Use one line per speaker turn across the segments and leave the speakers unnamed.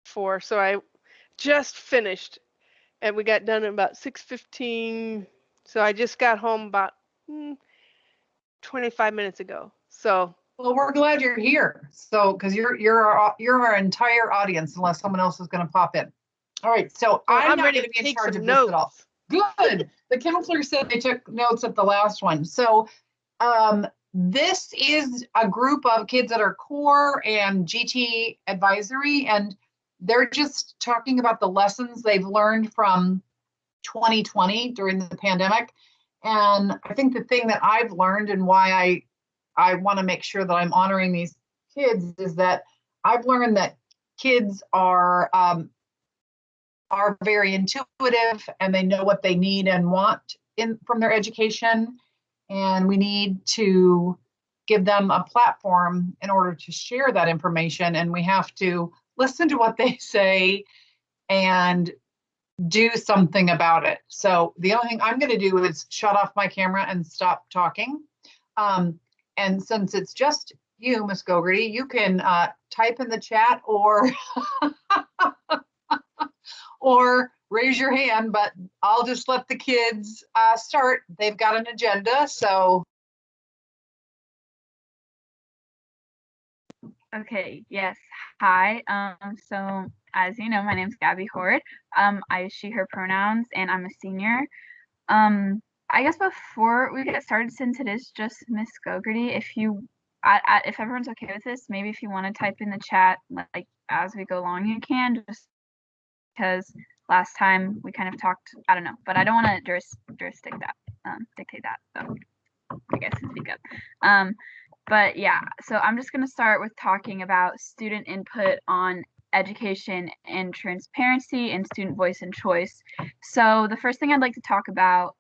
4, so I just finished, and we got done at about 6:15. So I just got home about 25 minutes ago. So
well, we're glad you're here. So because you're our entire audience, unless someone else is going to pop in. All right, so I'm not
ready
going to
to
be in
take
charge
some
of this at all.
notes.
Good. The counselor said they took notes at the last one. So this is a group of kids that are core and GT advisory, and they're just talking about the lessons they've learned from 2020 during the pandemic. And I think the thing that I've learned and why I want to make sure that I'm honoring these kids is that I've learned that kids are very intuitive, and they know what they need and want from their education. And we need to give them a platform in order to share that information. And we have to listen to what they say and do something about it. So the only thing I'm going to do is shut off my camera and stop talking. And since it's just you, Miss Gogarty, you can type in the chat or or raise your hand, but I'll just let the kids start. They've got an agenda, so.
Okay, yes. Hi. So as you know, my name's Gabby Horde. I use she, her pronouns, and I'm a senior. I guess before we get started, since it is just Miss Gogarty, if everyone's okay with this, maybe if you want to type in the chat, like as we go along, you can, just because last time we kind of talked, I don't know, but I don't want to dictate that. So I guess it's speak up. But yeah, so I'm just going to start with talking about student input on education and transparency and student voice and choice. So the first thing I'd like to talk about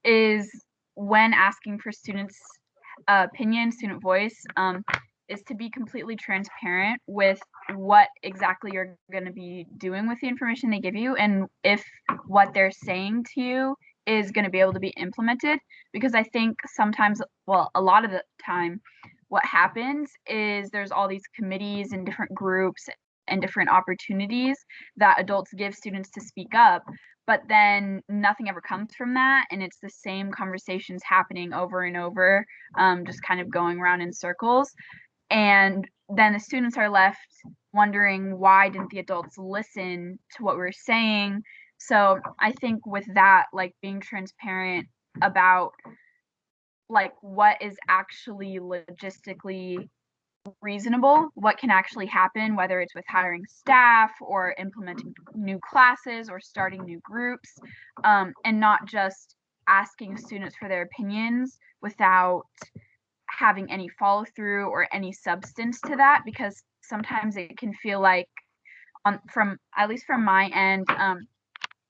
is when asking for students' opinion, student voice, is to be completely transparent with what exactly you're going to be doing with the information they give you, and if what they're saying to you is going to be able to be implemented. Because I think sometimes, well, a lot of the time, what happens is there's all these committees and different groups and different opportunities that adults give students to speak up, but then nothing ever comes from that, and it's the same conversations happening over and over, just kind of going around in circles. And then the students are left wondering, why didn't the adults listen to what we were saying? So I think with that, like being transparent about like what is actually logistically reasonable, what can actually happen, whether it's with hiring staff or implementing new classes or starting new groups, and not just asking students for their opinions without having any follow through or any substance to that, because sometimes it can feel like, from at least from my end,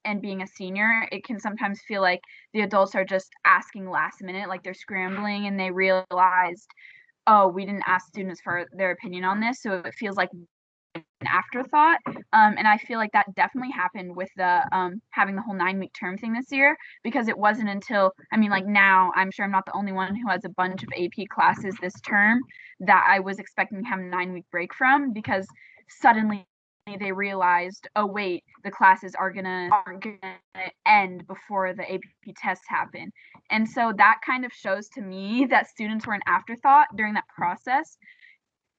and being a senior, it can sometimes feel like the adults are just asking last minute, like they're scrambling and they realized, oh, we didn't ask students for their opinion on this, so it feels like an afterthought. And I feel like that definitely happened with the having the whole 9-week term thing this year, because it wasn't until, I mean, like now I'm sure I'm not the only one who has a bunch of AP classes this term that I was expecting to have a 9-week break from, because suddenly they realized, oh wait, the classes aren't gonna end before the AP tests happen. And so that kind of shows to me that students were an afterthought during that process,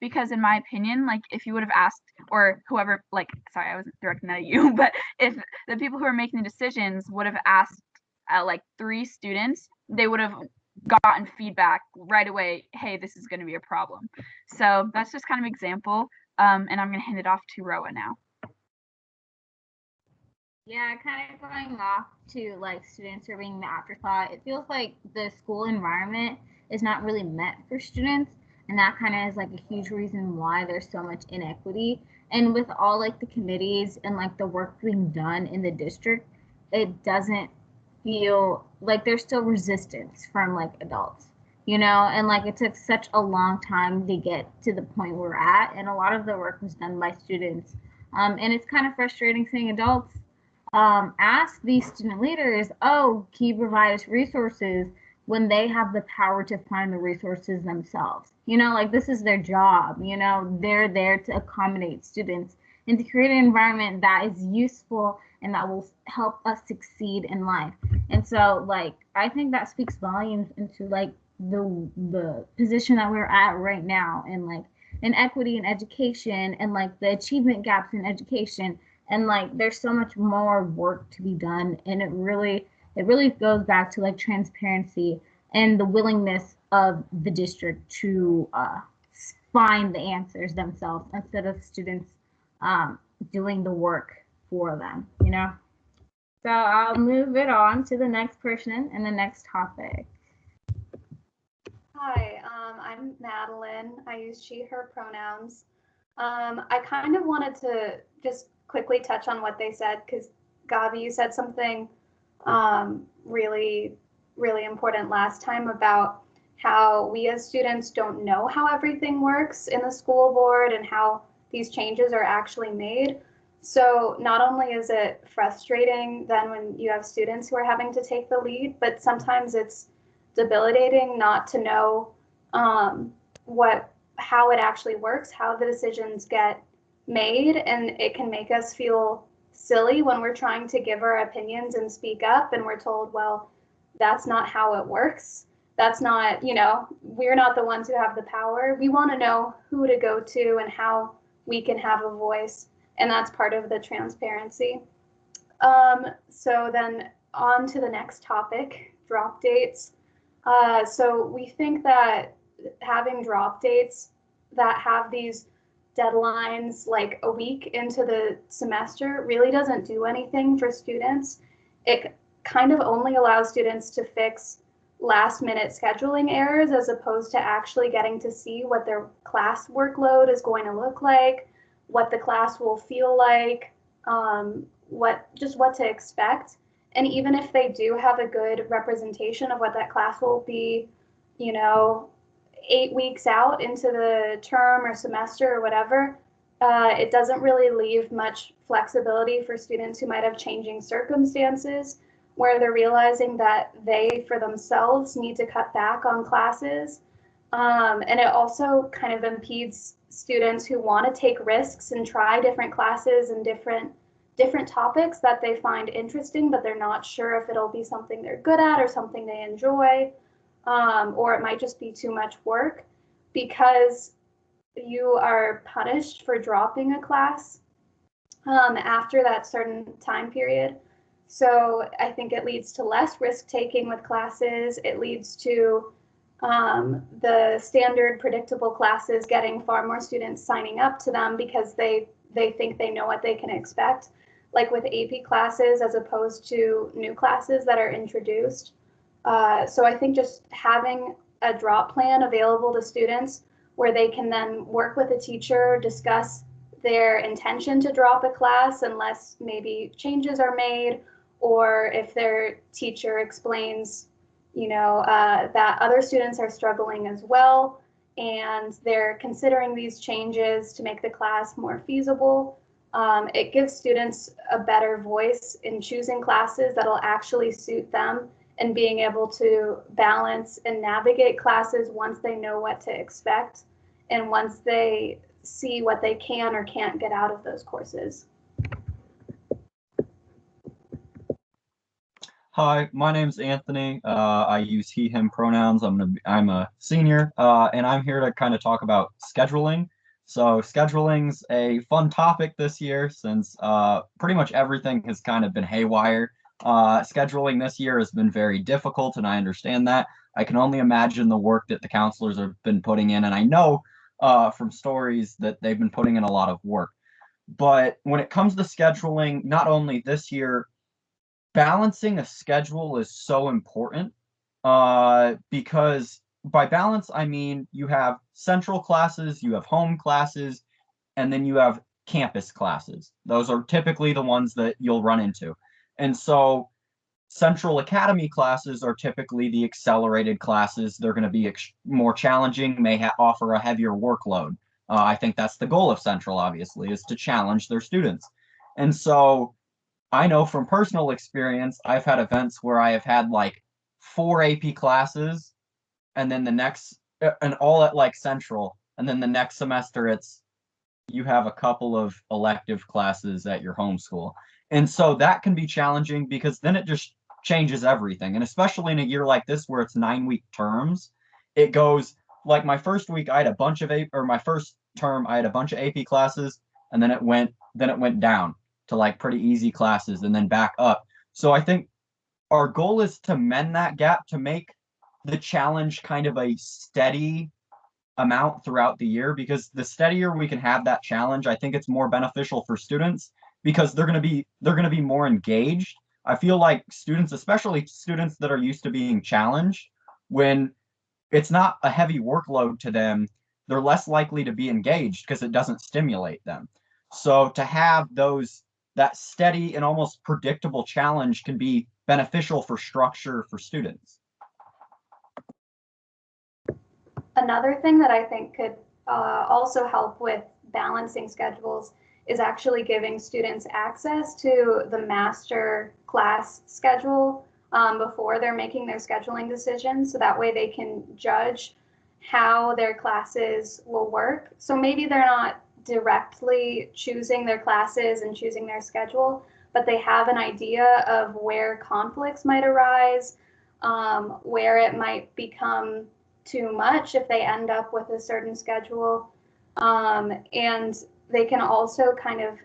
because in my opinion, like if you would have asked, or whoever, like, sorry, I wasn't directing that at you, but if the people who are making the decisions would have asked like 3 students, they would have gotten feedback right away, hey, this is going to be a problem. So that's just kind of an example, and I'm going to hand it off to Roa now.
Yeah, kind of going off to like students are being the afterthought, it feels like the school environment is not really meant for students, and that kind of is like a huge reason why there's so much inequity. And with all like the committees and like the work being done in the district, it doesn't feel like there's still resistance from like adults, you know, and like it took such a long time to get to the point we're at, and a lot of the work was done by students. And it's kind of frustrating seeing adults ask these student leaders, oh, can you provide us resources, when they have the power to find the resources themselves. You know, like this is their job, you know, they're there to accommodate students. and to create an environment that is useful and that will help us succeed in life. And so like I think that speaks volumes into like the position that we're at right now, and like inequity in education and like the achievement gaps in education, and like there's so much more work to be done. And it really goes back to like transparency and the willingness of the district to find the answers themselves instead of students doing the work for them, you know? So I'll move it on to the next person and the next topic.
Hi, I'm Madeline. I use she, her pronouns. I kind of wanted to just quickly touch on what they said, because Gabi, you said something really, really important last time about how we as students don't know how everything works in the school board and how these changes are actually made. So not only is it frustrating then when you have students who are having to take the lead, but sometimes it's debilitating not to know how it actually works, how the decisions get made, and it can make us feel silly when we're trying to give our opinions and speak up and we're told, well, that's not how it works. That's not, we're not the ones who have the power. We want to know who to go to and how we can have a voice, and that's part of the transparency. So then on to the next topic, drop dates. So we think that having drop dates that have these deadlines like a week into the semester really doesn't do anything for students. It kind of only allows students to fix last minute scheduling errors as opposed to actually getting to see what their class workload is going to look like, what the class will feel like, what to expect. And even if they do have a good representation of what that class will be, 8 weeks out into the term or semester or whatever, it doesn't really leave much flexibility for students who might have changing circumstances, where they're realizing that they, for themselves, need to cut back on classes. And it also kind of impedes students who want to take risks and try different classes and different topics that they find interesting, but they're not sure if it'll be something they're good at or something they enjoy, or it might just be too much work, because you are punished for dropping a class after that certain time period. So I think it leads to less risk taking with classes. It leads to the standard predictable classes getting far more students signing up to them because they think they know what they can expect, like with AP classes as opposed to new classes that are introduced. So I think just having a drop plan available to students where they can then work with a teacher, discuss their intention to drop a class unless maybe changes are made, or if their teacher explains, that other students are struggling as well, and they're considering these changes to make the class more feasible. It gives students a better voice in choosing classes that'll actually suit them and being able to balance and navigate classes once they know what to expect and once they see what they can or can't get out of those courses.
Hi, my name's Anthony. I use he, him pronouns. I'm a senior, and I'm here to kind of talk about scheduling. So scheduling's a fun topic this year since pretty much everything has kind of been haywire. Scheduling this year has been very difficult, and I understand that. I can only imagine the work that the counselors have been putting in, and I know from stories that they've been putting in a lot of work. But when it comes to scheduling, not only this year, balancing a schedule is so important because by balance, I mean you have central classes, you have home classes, and then you have campus classes. Those are typically the ones that you'll run into. And so Central Academy classes are typically the accelerated classes. They're going to be more challenging, may offer a heavier workload. I think that's the goal of Central, obviously, is to challenge their students. And so I know from personal experience, I've had events where I have had like 4 AP classes and then the next, and all at like Central. And then the next semester, it's you have a couple of elective classes at your homeschool. And so that can be challenging because then it just changes everything. And especially in a year like this where it's 9-week terms, it goes like my first week I had a bunch of my first term I had a bunch of AP classes, and then it went down to like pretty easy classes and then back up. So I think our goal is to mend that gap, to make the challenge kind of a steady amount throughout the year, because the steadier we can have that challenge, I think it's more beneficial for students because they're going to be more engaged. I feel like students, especially students that are used to being challenged, when it's not a heavy workload to them, they're less likely to be engaged because it doesn't stimulate them. So to have that steady and almost predictable challenge can be beneficial for structure for students.
Another thing that I think could also help with balancing schedules is actually giving students access to the master class schedule before they're making their scheduling decisions. So that way they can judge how their classes will work. So maybe they're not directly choosing their classes and choosing their schedule, but they have an idea of where conflicts might arise, where it might become too much if they end up with a certain schedule. And they can also kind of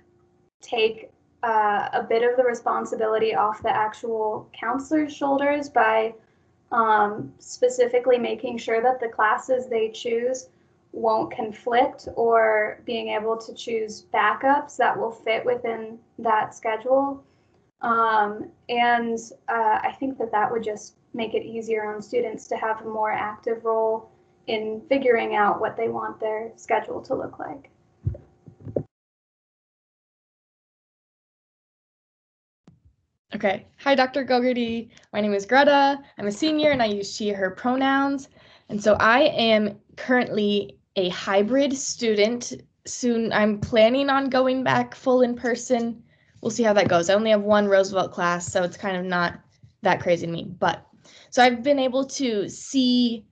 take a bit of the responsibility off the actual counselor's shoulders by specifically making sure that the classes they choose won't conflict, or being able to choose backups that will fit within that schedule. And I think that would just make it easier on students to have a more active role in figuring out what they want their schedule to look like.
Okay. Hi, Dr. Gogarty. My name is Greta. I'm a senior and I use she, her pronouns. And so I am currently a hybrid student. Soon I'm planning on going back full in person. We'll see how that goes. I only have one Roosevelt class, so it's kind of not that crazy to me. But so I've been able to see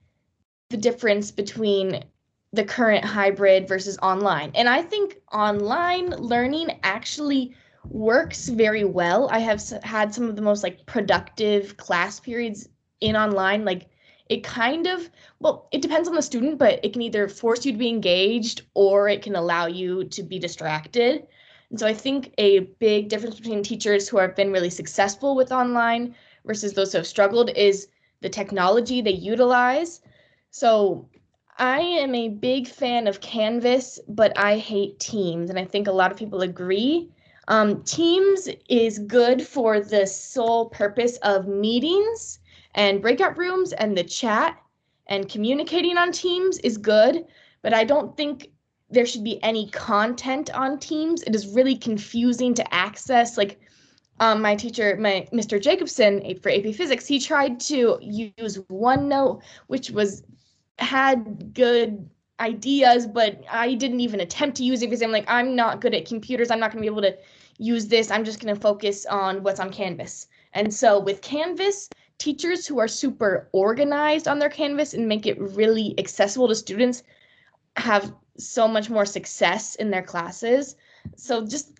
the difference between the current hybrid versus online. And I think online learning actually works very well. I have had some of the most like productive class periods in online. Like it kind of, well, it depends on the student, but it can either force you to be engaged or it can allow you to be distracted. And so I think a big difference between teachers who have been really successful with online versus those who have struggled is the technology they utilize. So I am a big fan of Canvas, but I hate Teams, and I think a lot of people agree. Teams is good for the sole purpose of meetings and breakout rooms, and the chat and communicating on Teams is good, but I don't think there should be any content on Teams. It is really confusing to access. Like my teacher, Mr. Jacobson for AP Physics, he tried to use OneNote, which had good ideas, but I didn't even attempt to use it because I'm like, I'm not good at computers. I'm not going to be able to use this. I'm just going to focus on what's on Canvas. And so with Canvas, teachers who are super organized on their Canvas and make it really accessible to students have so much more success in their classes. So just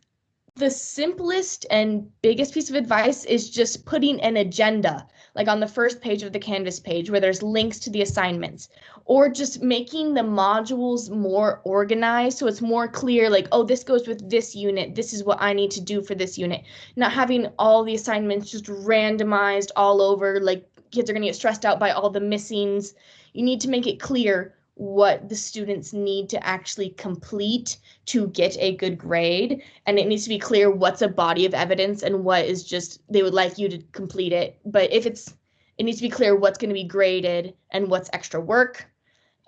the simplest and biggest piece of advice is just putting an agenda, like on the first page of the Canvas page where there's links to the assignments, or just making the modules more organized so it's more clear, like, oh, this goes with this unit, this is what I need to do for this unit. Not having all the assignments just randomized all over, like kids are going to get stressed out by all the missings. You need to make it clear what the students need to actually complete to get a good grade, and it needs to be clear what's a body of evidence and what is just they would like you to complete it. But if it needs to be clear what's going to be graded and what's extra work.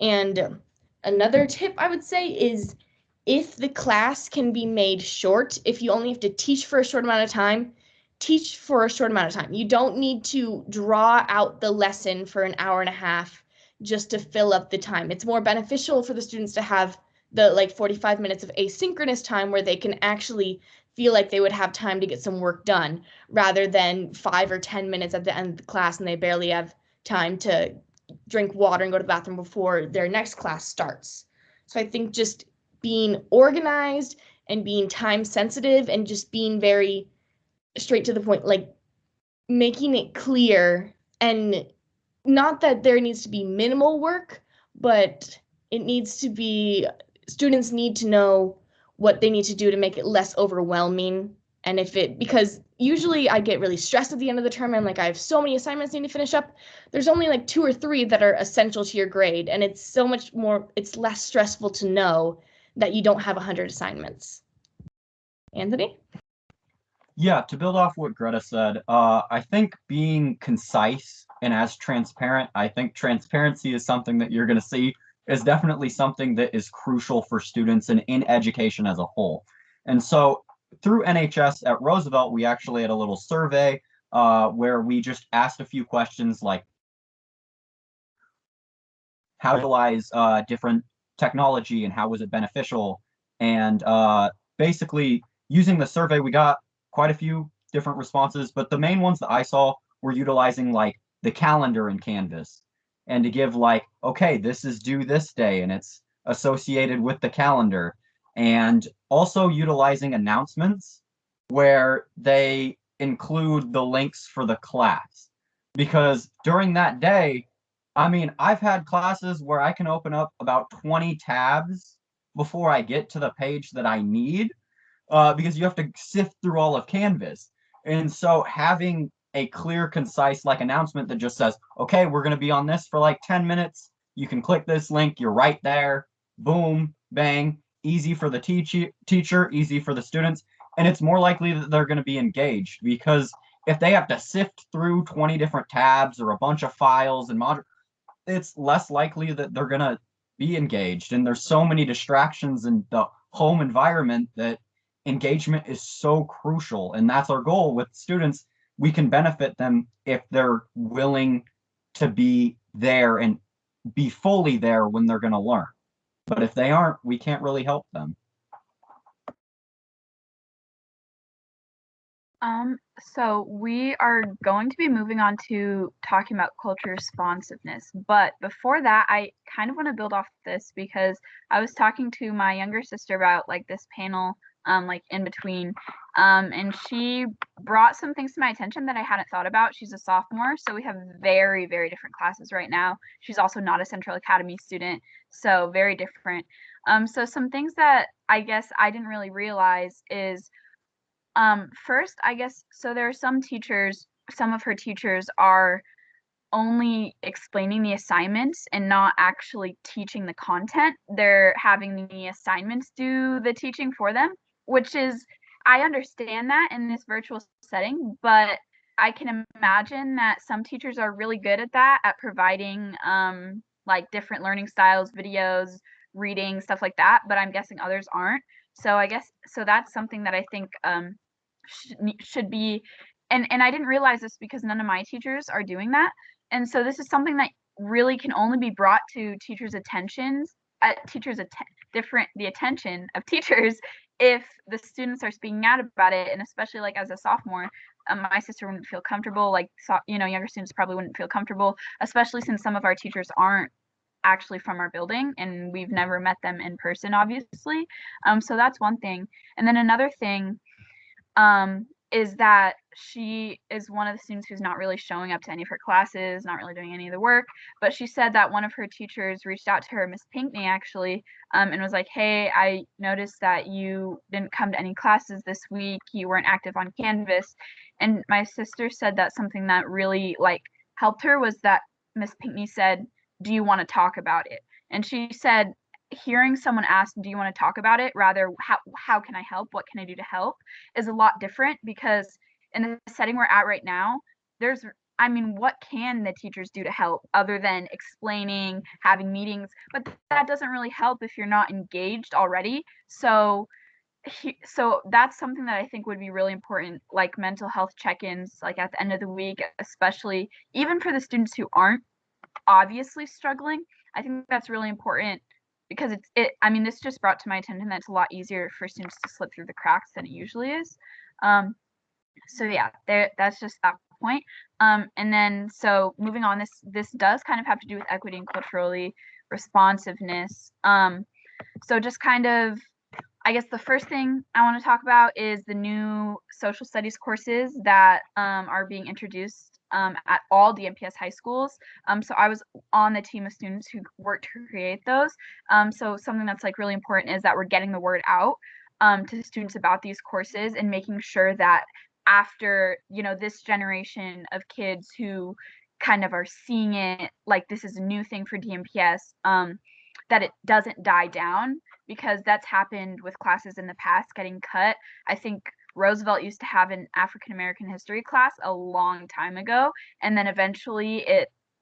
And another tip I would say is if the class can be made short, if you only have to teach for a short amount of time, teach for a short amount of time. You don't need to draw out the lesson for an hour and a half just to fill up the time. It's more beneficial for the students to have the like 45 minutes of asynchronous time where they can actually feel like they would have time to get some work done, rather than 5 or 10 minutes at the end of the class and they barely have time to drink water and go to the bathroom before their next class starts. So I think just being organized and being time sensitive and just being very straight to the point, like making it clear, and not that there needs to be minimal work, but it needs to be, students need to know what they need to do to make it less overwhelming. And because usually I get really stressed at the end of the term. I'm like, I have so many assignments I need to finish up. There's only like 2 or 3 that are essential to your grade. And it's so much more, it's less stressful to know that you don't have 100 assignments. Anthony?
Yeah, to build off what Greta said, I think being concise and as transparent, I think transparency is something that you're going to see is definitely something that is crucial for students and in education as a whole. And so through NHS at Roosevelt, we actually had a little survey where we just asked a few questions like how to utilize different technology and how was it beneficial. And basically using the survey, we got quite a few different responses, but the main ones that I saw were utilizing like the calendar in Canvas and to give like, okay, this is due this day and it's associated with the calendar, and also utilizing announcements where they include the links for the class. Because during that day, I mean, I've had classes where I can open up about 20 tabs before I get to the page that I need, because you have to sift through all of Canvas. And so having a clear, concise like announcement that just says, okay, we're going to be on this for like 10 minutes. You can click this link. You're right there. Boom, bang. Easy for the teacher, easy for the students. And it's more likely that they're going to be engaged, because if they have to sift through 20 different tabs or a bunch of files and modules, it's less likely that they're going to be engaged. And there's so many distractions in the home environment that engagement is so crucial. And that's our goal with students. We can benefit them if they're willing to be there and be fully there when they're going to learn. But if they aren't, we can't really help them.
So we are going to be moving on to talking about culture responsiveness. But before that, I kind of want to build off this because I was talking to my younger sister about like this panel, like in between, and she brought some things to my attention that I hadn't thought about. She's a sophomore, so we have very, very different classes right now. She's also not a Central Academy student, so very different. So some things that I guess I didn't really realize is, first, I guess, so there are some teachers, some of her teachers are only explaining the assignments and not actually teaching the content. They're having the assignments do the teaching for them, which is, I understand that in this virtual setting, but I can imagine that some teachers are really good at that, at providing like different learning styles, videos, reading, stuff like that, but I'm guessing others aren't. So I guess, so that's something that I think should be, and I didn't realize this because none of my teachers are doing that. And so this is something that really can only be brought to teachers' attentions, the attention of teachers if the students are speaking out about it. And especially like as a sophomore, my sister wouldn't feel comfortable, like, younger students probably wouldn't feel comfortable, especially since some of our teachers aren't actually from our building and we've never met them in person, obviously. So that's one thing. And then another thing is that she is one of the students who's not really showing up to any of her classes, not really doing any of the work. But she said that one of her teachers reached out to her, Miss Pinkney, actually, and was like, hey, I noticed that you didn't come to any classes this week. You weren't active on Canvas. And my sister said that something that really like helped her was that Miss Pinkney said, do you want to talk about it? And she said, hearing someone ask, do you want to talk about it, rather how can I help, what can I do to help, is a lot different, because in the setting we're at right now, what can the teachers do to help other than explaining, having meetings? But that doesn't really help if you're not engaged already. So that's something that I think would be really important, like mental health check-ins, like at the end of the week, especially even for the students who aren't obviously struggling. I think that's really important, because this just brought to my attention that it's a lot easier for students to slip through the cracks than it usually is. So yeah, that's just that point. And then, so moving on, this does kind of have to do with equity and culturally responsiveness. So just kind of, I guess the first thing I want to talk about is the new social studies courses that are being introduced at all DMPS high schools. So I was on the team of students who worked to create those. So something that's like really important is that we're getting the word out to students about these courses and making sure that after, you know, this generation of kids who kind of are seeing it like this is a new thing for DMPS, that it doesn't die down, because that's happened with classes in the past getting cut. I think Roosevelt used to have an African American history class a long time ago, and then eventually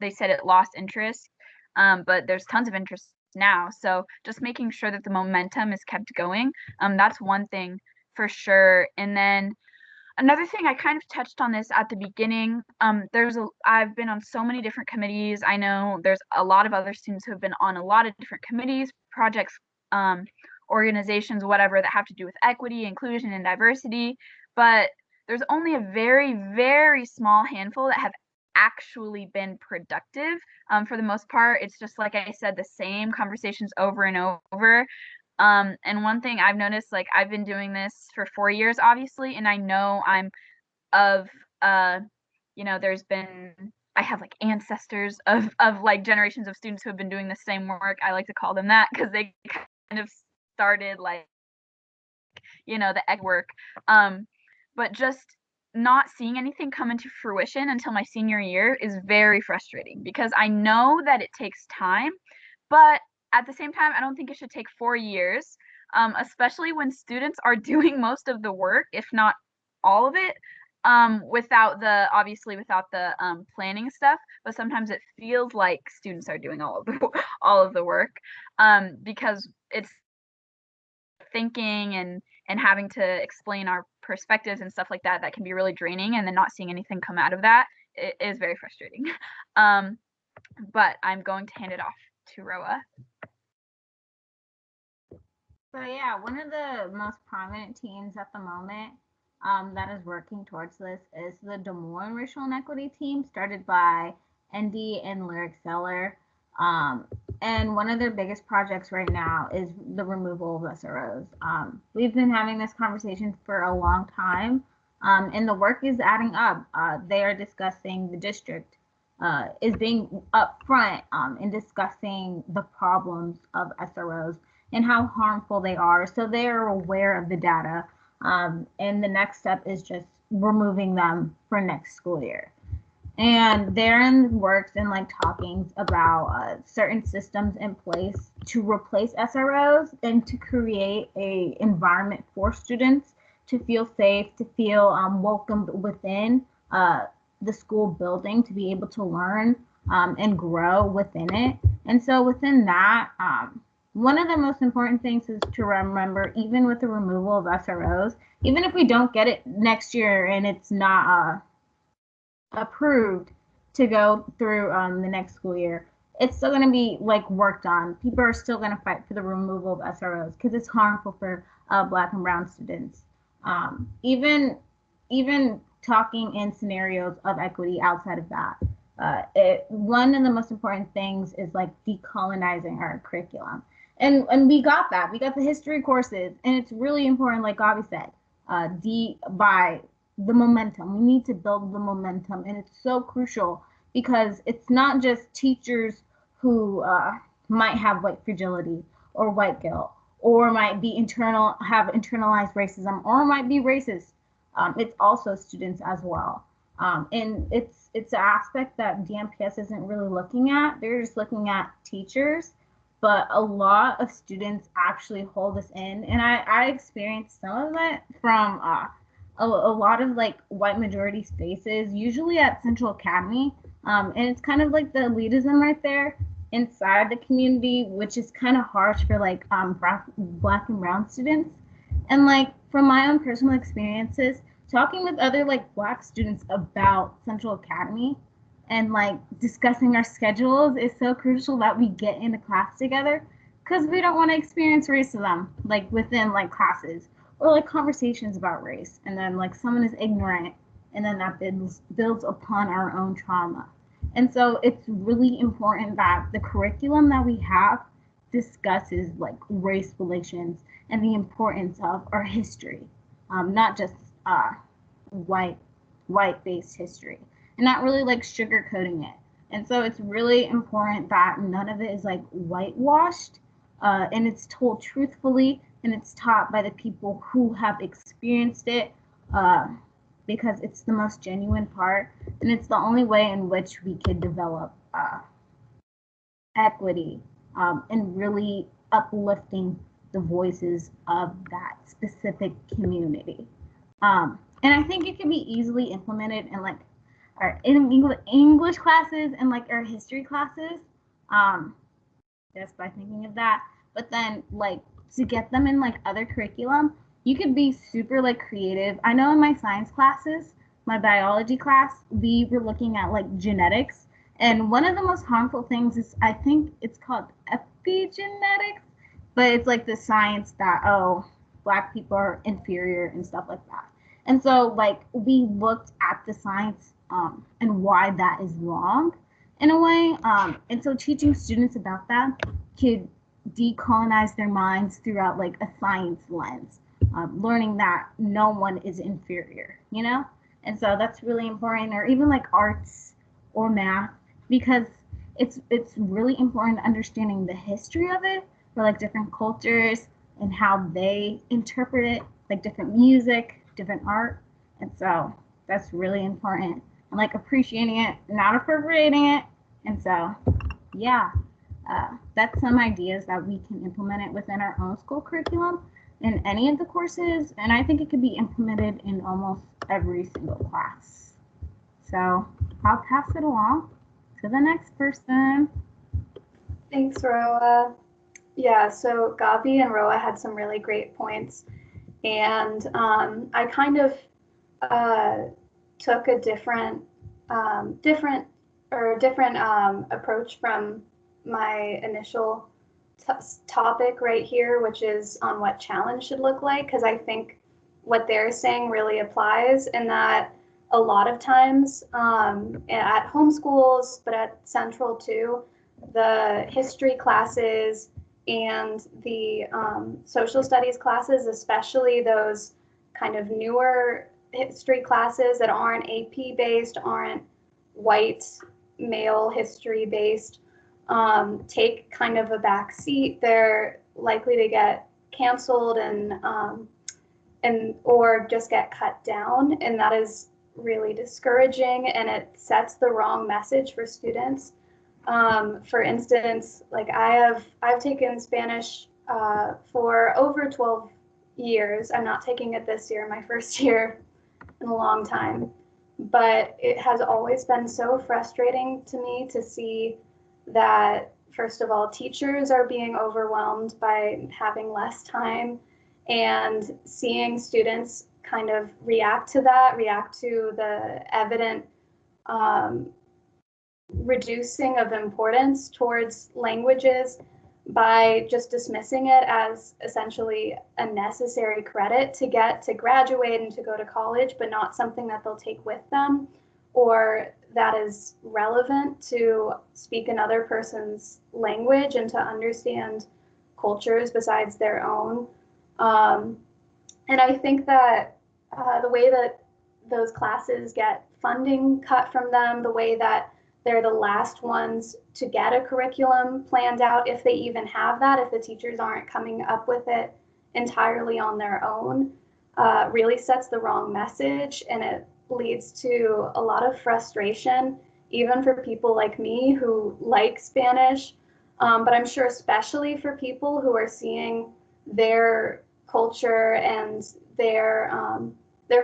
they said it lost interest, but there's tons of interest now. So just making sure that the momentum is kept going, that's one thing for sure. And then another thing, I kind of touched on this at the beginning. I've been on so many different committees. I know there's a lot of other students who have been on a lot of different committees, projects, organizations, whatever, that have to do with equity, inclusion, and diversity. But there's only a very, very small handful that have actually been productive. For the most part, it's just, like I said, the same conversations over and over. And one thing I've noticed, like, I've been doing this for 4 years, obviously, and I know I'm of, you know, I have like ancestors of like generations of students who have been doing the same work. I like to call them that because they kind of started like, you know, the egg work. But just not seeing anything come into fruition until my senior year is very frustrating, because I know that it takes time, but at the same time, I don't think it should take 4 years, especially when students are doing most of the work, if not all of it, without the planning stuff. But sometimes it feels like students are doing all of the work, because it's thinking and having to explain our perspectives and stuff like that can be really draining, and then not seeing anything come out of that is very frustrating. But I'm going to hand it off to Roa.
So yeah, one of the most prominent teams at the moment that is working towards this is the Des Moines Racial Inequity Team, started by Andy and Lyric Seller. And one of their biggest projects right now is the removal of SROs. We've been having this conversation for a long time, and the work is adding up. They are discussing, the district is being upfront in discussing the problems of SROs and how harmful they are. So they are aware of the data. And the next step is just removing them for next school year. And they're in works and like talkings about certain systems in place to replace SROs and to create a environment for students to feel safe, to feel welcomed within the school building, to be able to learn and grow within it. And so within that, one of the most important things is to remember, even with the removal of SROs, even if we don't get it next year and it's not approved to go through the next school year, it's still going to be like worked on. People are still going to fight for the removal of SROs because it's harmful for Black and Brown students. Even talking in scenarios of equity outside of that, one of the most important things is like decolonizing our curriculum. And we got that. We got the history courses, and it's really important, like Gabi said, by the momentum. We need to build the momentum, and it's so crucial because it's not just teachers who might have white fragility or white guilt, or might be have internalized racism, or might be racist. It's also students as well. And it's an aspect that DMPS isn't really looking at. They're just looking at teachers, but a lot of students actually hold this in. And I experienced some of that from a lot of like white majority spaces, usually at Central Academy. And it's kind of like the elitism right there inside the community, which is kind of harsh for like Black and Brown students. And like from my own personal experiences, talking with other like Black students about Central Academy and like discussing our schedules is so crucial that we get into class together, because we don't want to experience racism like within like classes, or like conversations about race, and then like someone is ignorant, and then that builds upon our own trauma. And so it's really important that the curriculum that we have discusses like race relations and the importance of our history, not just white-based history, and not really like sugarcoating it. And so it's really important that none of it is like whitewashed, and it's told truthfully, and it's taught by the people who have experienced it, because it's the most genuine part, and it's the only way in which we could develop equity, and really uplifting the voices of that specific community. And I think it can be easily implemented in like our English classes and like our history classes, just by thinking of that. But then like to get them in like other curriculum, you could be super like creative. I know in my science classes, my biology class, we were looking at like genetics. And one of the most harmful things is, I think it's called epigenetics, but it's like the science that, oh, Black people are inferior and stuff like that. And so like we looked at the science and why that is wrong in a way. And so teaching students about that could decolonize their minds throughout like a science lens, learning that no one is inferior, you know? And so that's really important, or even like arts or math, because it's really important understanding the history of it, for like different cultures and how they interpret it, like different music, different art. And so that's really important, and like appreciating it, not appropriating it. And so yeah, that's some ideas that we can implement it within our own school curriculum in any of the courses, and I think it could be implemented in almost every single class. So I'll pass it along to the next person.
Thanks, Roa. Yeah, so Gabi and Roa had some really great points, and I kind of took a different approach from my initial topic right here, which is on what challenge should look like, because I think what they're saying really applies, in that a lot of times at homeschools, but at Central too, the history classes and the social studies classes, especially those kind of newer history classes that aren't AP based, aren't white male history based, take kind of a back seat. They're likely to get canceled and or just get cut down, and that is really discouraging, and it sets the wrong message for students. For instance, like I've taken Spanish for over 12 years. I'm not taking it this year, my first year in a long time, but it has always been so frustrating to me to see that, first of all, teachers are being overwhelmed by having less time, and seeing students kind of react to the evident reducing of importance towards languages by just dismissing it as essentially a necessary credit to get to graduate and to go to college, but not something that they'll take with them, or that is relevant to speak another person's language and to understand cultures besides their own. And I think that the way that those classes get funding cut from them, the way that they're the last ones to get a curriculum planned out, if they even have that, if the teachers aren't coming up with it entirely on their own, really sets the wrong message, and it leads to a lot of frustration, even for people like me who like Spanish, but I'm sure especially for people who are seeing their culture and their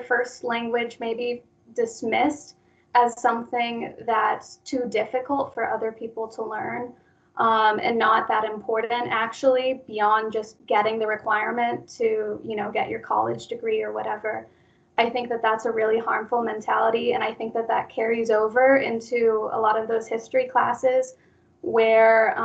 first language maybe dismissed as something that's too difficult for other people to learn, and not that important actually, beyond just getting the requirement to, get your college degree or whatever. I think that that's a really harmful mentality, and I think that that carries over into a lot of those history classes where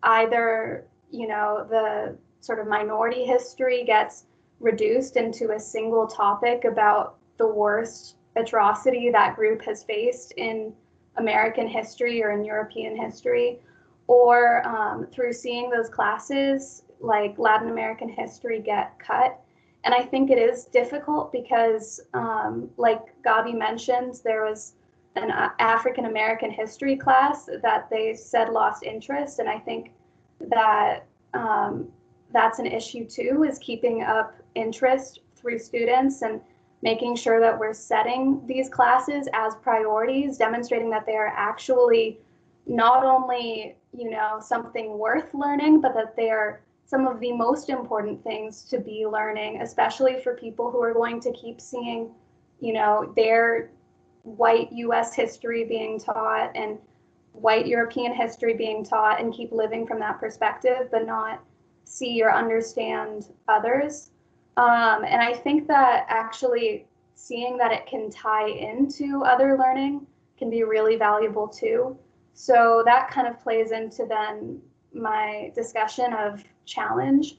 either, the sort of minority history gets reduced into a single topic about the worst atrocity that group has faced in American history or in European history, or through seeing those classes like Latin American history get cut. And I think it is difficult because, like Gabi mentioned, there was an African American history class that they said lost interest. And I think that that's an issue too, is keeping up interest through students and making sure that we're setting these classes as priorities, demonstrating that they are actually not only, you know, something worth learning, but that they are some of the most important things to be learning, especially for people who are going to keep seeing, you know, their white US history being taught and white European history being taught and keep living from that perspective, but not see or understand others. And I think that actually seeing that it can tie into other learning can be really valuable too. So that kind of plays into then my discussion of challenge,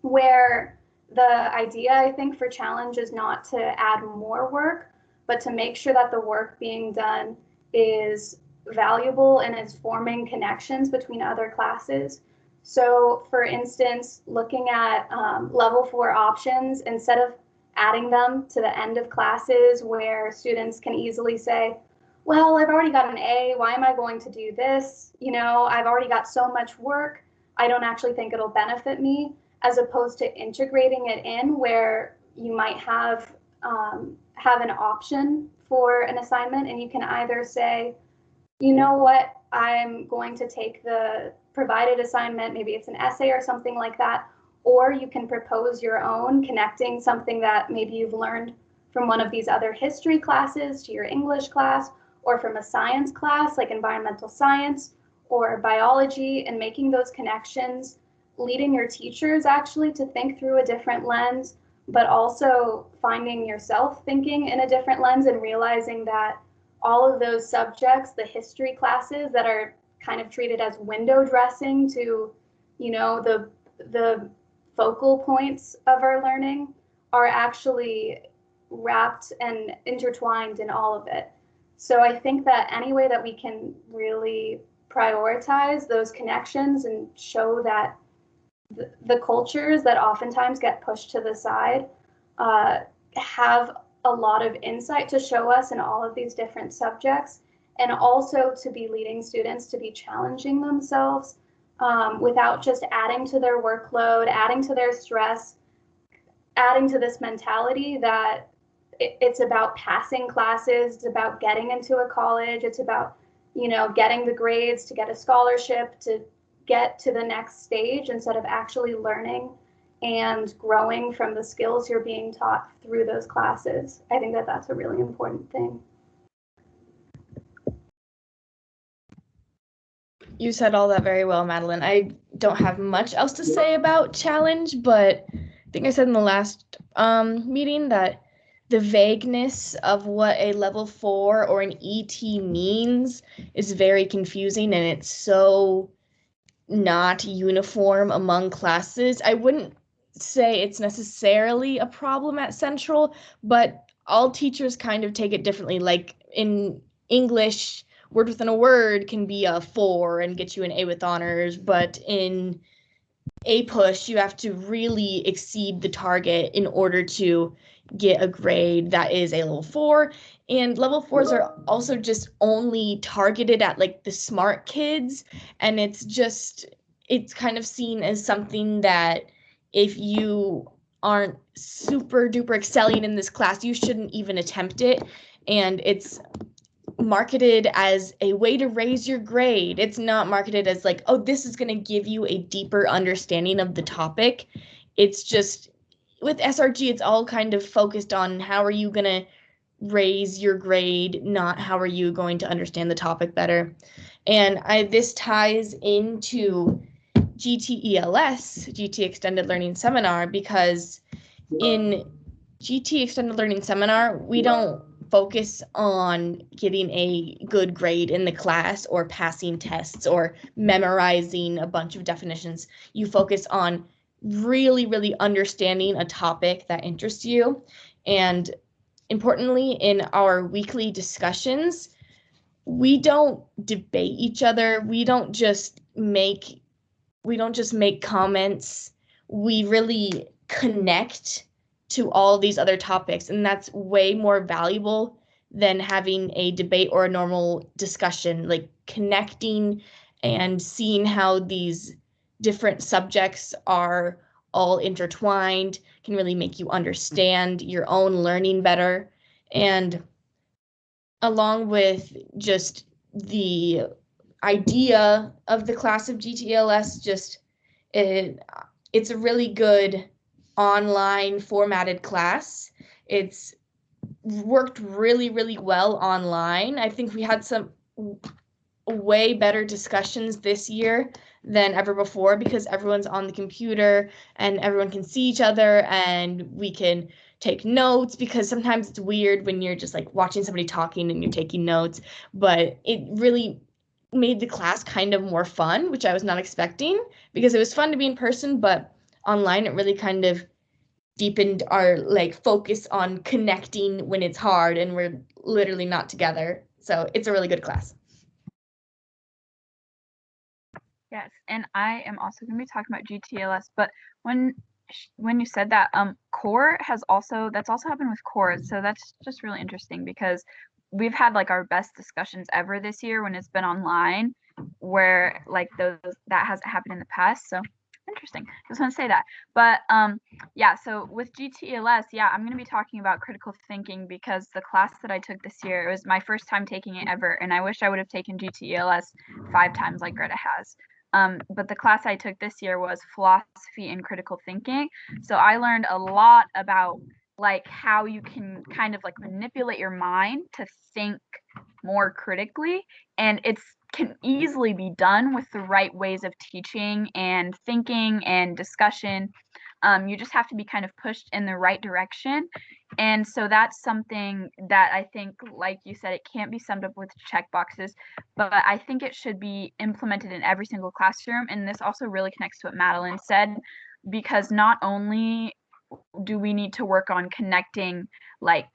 where the idea, I think, for challenge is not to add more work, but to make sure that the work being done is valuable and is forming connections between other classes. So for instance, looking at level 4 options, instead of adding them to the end of classes where students can easily say, well, I've already got an A, why am I going to do this? You know, I've already got so much work, I don't actually think it'll benefit me, as opposed to integrating it in where you might have an option for an assignment, and you can either say, you know what, I'm going to take the provided assignment, maybe it's an essay or something like that, or you can propose your own, connecting something that maybe you've learned from one of these other history classes to your English class, or from a science class like environmental science or biology, and making those connections, leading your teachers actually to think through a different lens, but also finding yourself thinking in a different lens and realizing that all of those subjects, the history classes that are kind of treated as window dressing to, you know, the focal points of our learning, are actually wrapped and intertwined in all of it. So I think that any way that we can really prioritize those connections and show that the cultures that oftentimes get pushed to the side have a lot of insight to show us in all of these different subjects, and also to be leading students to be challenging themselves without just adding to their workload, adding to their stress, adding to this mentality that it's about passing classes, it's about getting into a college, it's about, you know, getting the grades to get a scholarship, to get to the next stage, instead of actually learning and growing from the skills you're being taught through those classes. I think that that's a really important thing.
You said all that very well, Madeline. I don't have much else to say about challenge, but I think I said in the last meeting that the vagueness of what a level 4 or an ET means is very confusing, and it's so not uniform among classes. I wouldn't say it's necessarily a problem at Central, but all teachers kind of take it differently. Like in English, word within a word can be a 4 and get you an A with honors, but in APUSH, you have to really exceed the target in order to get a grade that is a level 4. And level 4s are also just only targeted at like the smart kids, and it's kind of seen as something that if you aren't super duper excelling in this class, you shouldn't even attempt it. And it's marketed as a way to raise your grade. It's not marketed as like, oh, this is going to give you a deeper understanding of the topic. It's just, with SRG, it's all kind of focused on how are you going to raise your grade, not how are you going to understand the topic better. And this ties into GTELS, GT Extended Learning Seminar, because in GT Extended Learning Seminar, we don't focus on getting a good grade in the class or passing tests or memorizing a bunch of definitions. You focus on really, really understanding a topic that interests you. And importantly, in our weekly discussions, we don't debate each other. We don't just make comments. We really connect to all these other topics, and that's way more valuable than having a debate or a normal discussion. Like connecting and seeing how these different subjects are all intertwined can really make you understand your own learning better. And along with just the idea of the class of GTLS, just it's a really good online formatted class. It's worked really, really well online. I think we had some way better discussions this year than ever before because everyone's on the computer and everyone can see each other and we can take notes, because sometimes it's weird when you're just like watching somebody talking and you're taking notes. But it really made the class kind of more fun, which I was not expecting, because it was fun to be in person, but online it really kind of deepened our like focus on connecting when it's hard and we're literally not together. So it's a really good class.
Yes, and I am also going to be talking about GTLS, but when you said that, core that's also happened with core, so that's just really interesting because we've had like our best discussions ever this year when it's been online, where like that hasn't happened in the past. So interesting. Just want to say that. But yeah, so with GTLS, yeah, I'm going to be talking about critical thinking because the class that I took this year, it was my first time taking it ever, and I wish I would have taken GTLS 5 times like Greta has. But the class I took this year was philosophy and critical thinking. So I learned a lot about like how you can kind of like manipulate your mind to think more critically, and it's can easily be done with the right ways of teaching and thinking and discussion. You just have to be kind of pushed in the right direction. And so that's something that I think, like you said, it can't be summed up with check boxes, but I think it should be implemented in every single classroom. And this also really connects to what Madeline said, because not only do we need to work on connecting like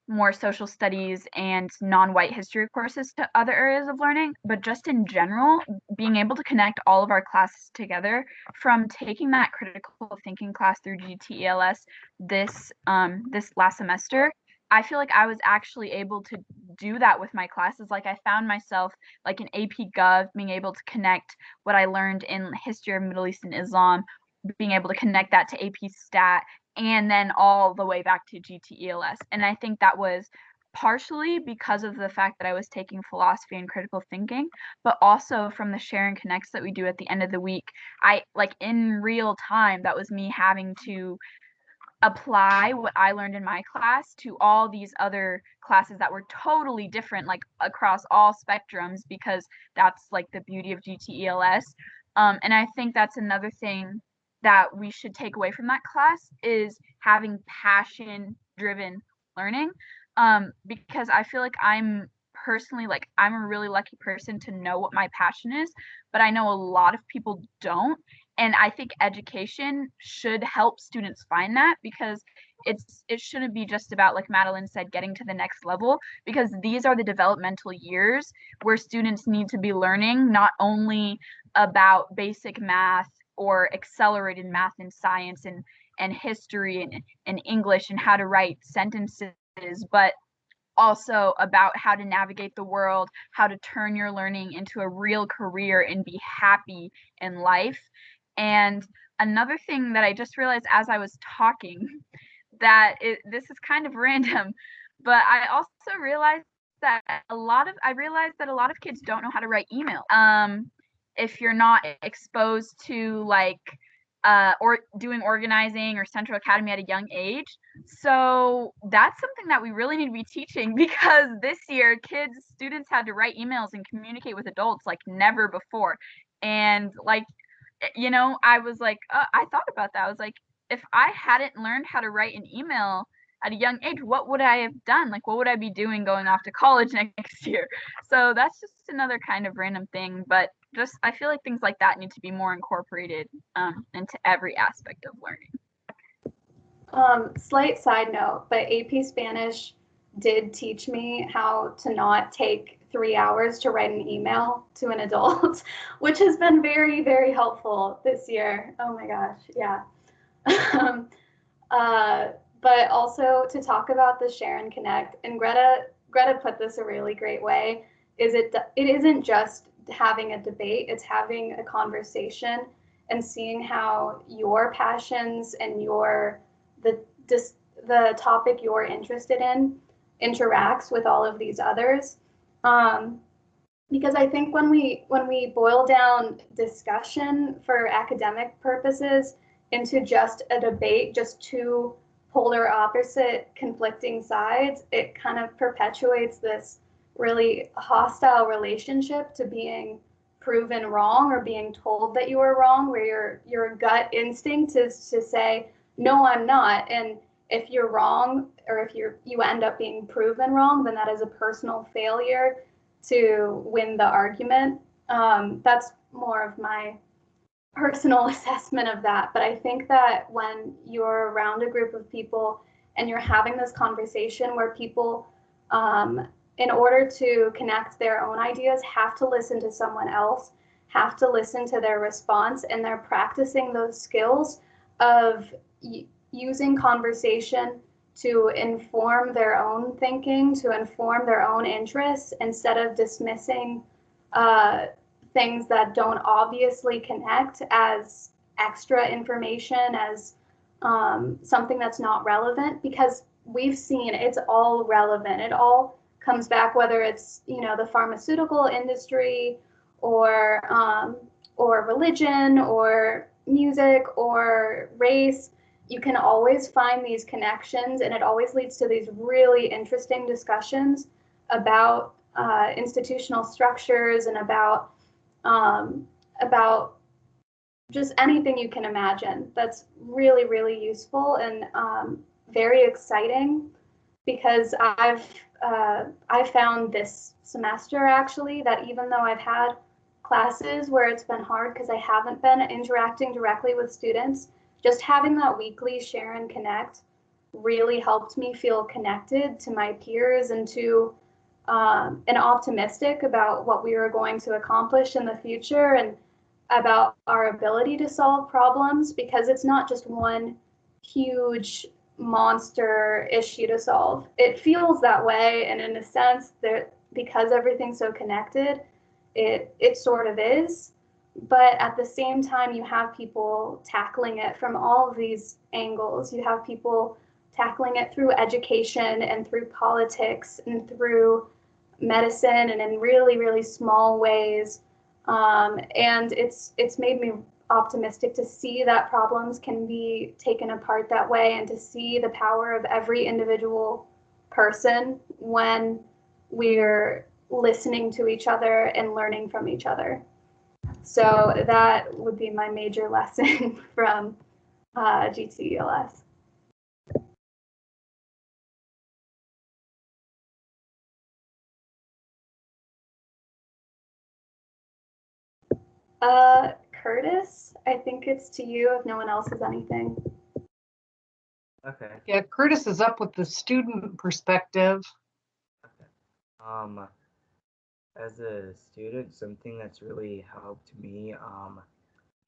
more social studies and non-white history courses to other areas of learning, but just in general, being able to connect all of our classes together, from taking that critical thinking class through GTELS this last semester, I feel like I was actually able to do that with my classes. Like I found myself like in AP Gov being able to connect what I learned in history of Middle East and Islam, being able to connect that to AP Stat, and then all the way back to GTELS. And I think that was partially because of the fact that I was taking philosophy and critical thinking, but also from the share and connects that we do at the end of the week. I like in real time, that was me having to apply what I learned in my class to all these other classes that were totally different, like across all spectrums, because that's like the beauty of GTELS. And I think that's another thing that we should take away from that class, is having passion driven learning. Because I feel like I'm personally, like, I'm a really lucky person to know what my passion is, but I know a lot of people don't. And I think education should help students find that, because it shouldn't be just about, like Madeline said, getting to the next level, because these are the developmental years where students need to be learning not only about basic math or accelerated math and science and history and English and how to write sentences, but also about how to navigate the world, how to turn your learning into a real career and be happy in life. And another thing that I just realized as I was talking, this is kind of random, but I also realized that a lot of kids don't know how to write email. If you're not exposed to like or doing organizing or Central Academy at a young age. So that's something that we really need to be teaching, because this year students had to write emails and communicate with adults like never before. And like, you know, I was like, I thought about that. I was like, if I hadn't learned how to write an email at a young age, what would I have done? Like, what would I be doing going off to college next year? So that's just another kind of random thing. But just, I feel like things like that need to be more incorporated into every aspect of learning.
Slight side note, but AP Spanish did teach me how to not take 3 hours to write an email to an adult, which has been very, very helpful this year. Oh my gosh, yeah. But also to talk about the share and connect, and Greta put this a really great way, it isn't just having a debate, it's having a conversation and seeing how your passions and the topic you're interested in interacts with all of these others. Because I think when we boil down discussion for academic purposes into just a debate, just two polar opposite conflicting sides, it kind of perpetuates this really hostile relationship to being proven wrong or being told that you are wrong, where your gut instinct is to say, no, I'm not. And if you're wrong, or if you end up being proven wrong, then that is a personal failure to win the argument. That's more of my personal assessment of that. But I think that when you're around a group of people and you're having this conversation where people, in order to connect their own ideas, have to listen to someone else, have to listen to their response, and they're practicing those skills of using conversation to inform their own thinking, to inform their own interests, instead of dismissing things that don't obviously connect as extra information, as something that's not relevant, because we've seen it's all relevant. It all comes back, whether it's, the pharmaceutical industry or religion or music or race. You can always find these connections, and it always leads to these really interesting discussions about institutional structures and about just anything you can imagine. That's really, really useful and very exciting, because I found this semester actually that even though I've had classes where it's been hard because I haven't been interacting directly with students, just having that weekly share and connect really helped me feel connected to my peers and to and optimistic about what we were going to accomplish in the future and about our ability to solve problems, because it's not just one huge monster issue to solve. It feels that way, and in a sense that because everything's so connected, it sort of is. But at the same time, you have people tackling it from all of these angles. You have people tackling it through education and through politics and through medicine and in really, really small ways. And it's made me optimistic to see that problems can be taken apart that way, and to see the power of every individual person when we're listening to each other and learning from each other. So that would be my major lesson from GTELS. Curtis, I think it's to you if no one else has anything.
Okay.
Yeah, Curtis is up with the student perspective.
As a student, something that's really helped me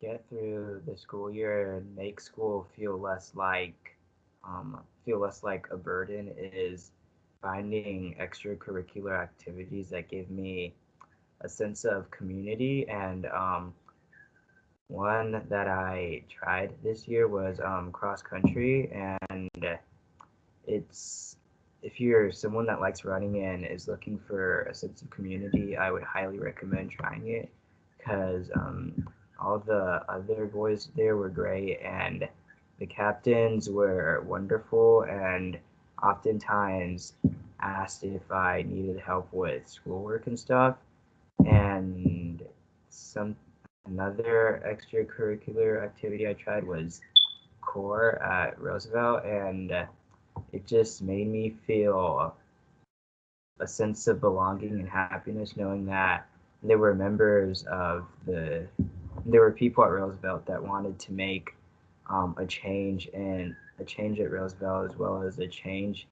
get through the school year and make school feel less like a burden is finding extracurricular activities that give me a sense of community. And one that I tried this year was cross country, and if you're someone that likes running and is looking for a sense of community, I would highly recommend trying it, because all the other boys there were great, and the captains were wonderful, and oftentimes asked if I needed help with schoolwork and stuff. And another extracurricular activity I tried was core at Roosevelt, and it just made me feel a sense of belonging and happiness, knowing that there were people at Roosevelt that wanted to make a change at Roosevelt, as well as a change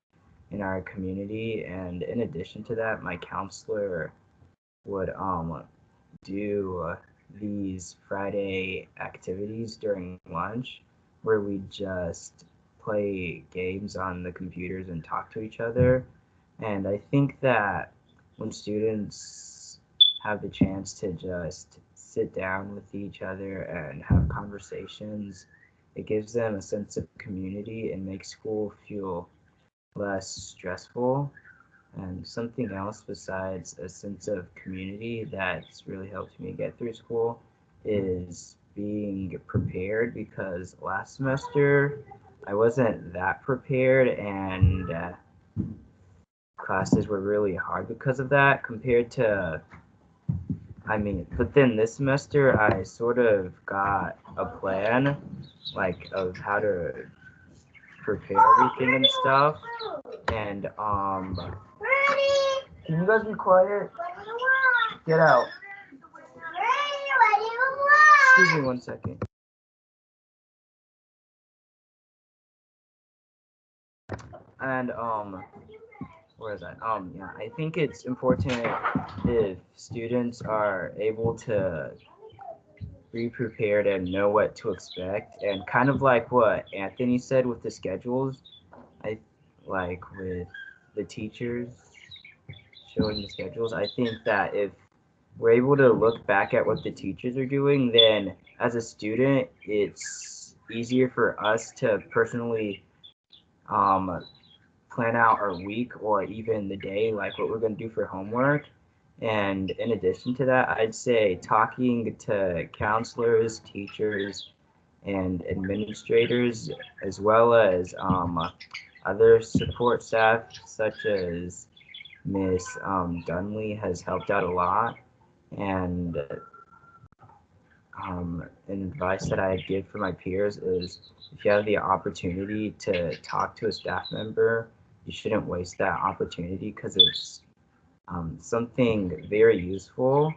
in our community. And in addition to that, my counselor would do these Friday activities during lunch where we just play games on the computers and talk to each other. And I think that when students have the chance to just sit down with each other and have conversations, it gives them a sense of community and makes school feel less stressful. And something else besides a sense of community that's really helped me get through school is being prepared, because last semester I wasn't that prepared, and classes were really hard because of that compared to, but then this semester I sort of got a plan, like, of how to prepare everything and stuff. And can you guys be quiet? Get out. Excuse me 1 second. And where is that? Yeah, I think it's important if students are able to be prepared and know what to expect, and kind of like what Anthony said with the schedules, I like with the teachers showing the schedules. I think that if we're able to look back at what the teachers are doing, then as a student, it's easier for us to personally plan out our week or even the day, like what we're going to do for homework. And in addition to that, I'd say talking to counselors, teachers, and administrators, as well as other support staff, such as Miss Dunley, has helped out a lot. And advice that I'd give for my peers is, if you have the opportunity to talk to a staff member, you shouldn't waste that opportunity, because it's something very useful.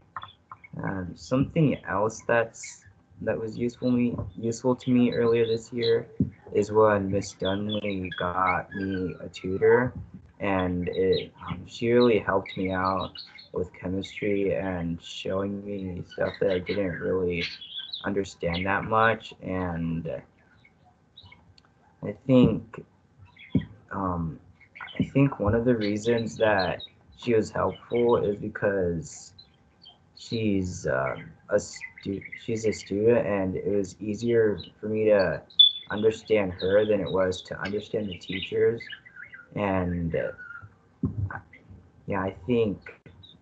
Something else that was useful to me earlier this year is when Miss Dunley got me a tutor, and she really helped me out with chemistry and showing me stuff that I didn't really understand that much. And I think one of the reasons that she was helpful is because she's a student, and it was easier for me to understand her than it was to understand the teachers. And yeah, I think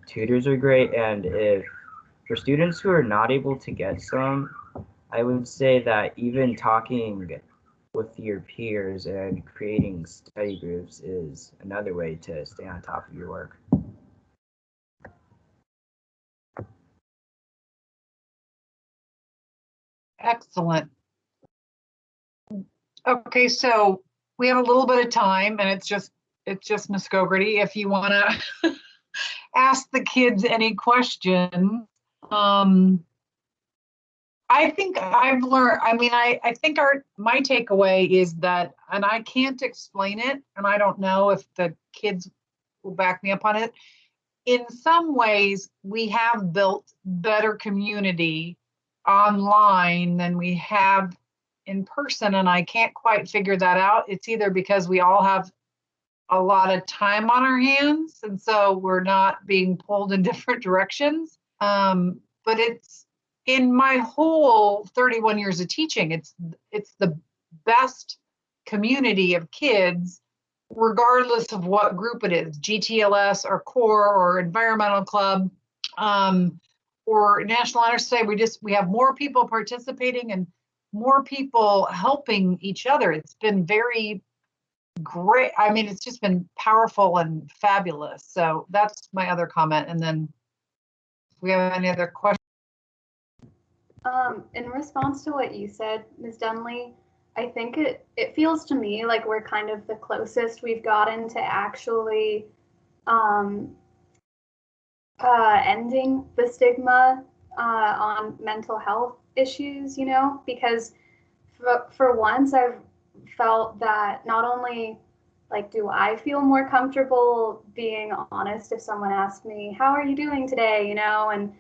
tutors are great. And if for students who are not able to get some, I would say that even talking with your peers and creating study groups is another way to stay on top of your work.
Excellent. Okay, so we have a little bit of time, and it's just Ms. Gogarty. If you want to ask the kids any questions, I think I've learned. I think my takeaway is that, and I can't explain it, and I don't know if the kids will back me up on it. In some ways, we have built better community online than we have in person, and I can't quite figure that out. It's either because we all have a lot of time on our hands, and so we're not being pulled in different directions. But it's, in my whole 31 years of teaching, it's the best community of kids, regardless of what group it is, GTLS or core or environmental club, or National Honor Society. We have more people participating and more people helping each other. It's been very great. It's just been powerful and fabulous. So that's my other comment. And then if we have any other questions.
In response to what you said, Ms. Dunley, I think it feels to me like we're kind of the closest we've gotten to actually ending the stigma on mental health issues, because for once I've felt that not only like, do I feel more comfortable being honest if someone asks me, how are you doing today, you know, and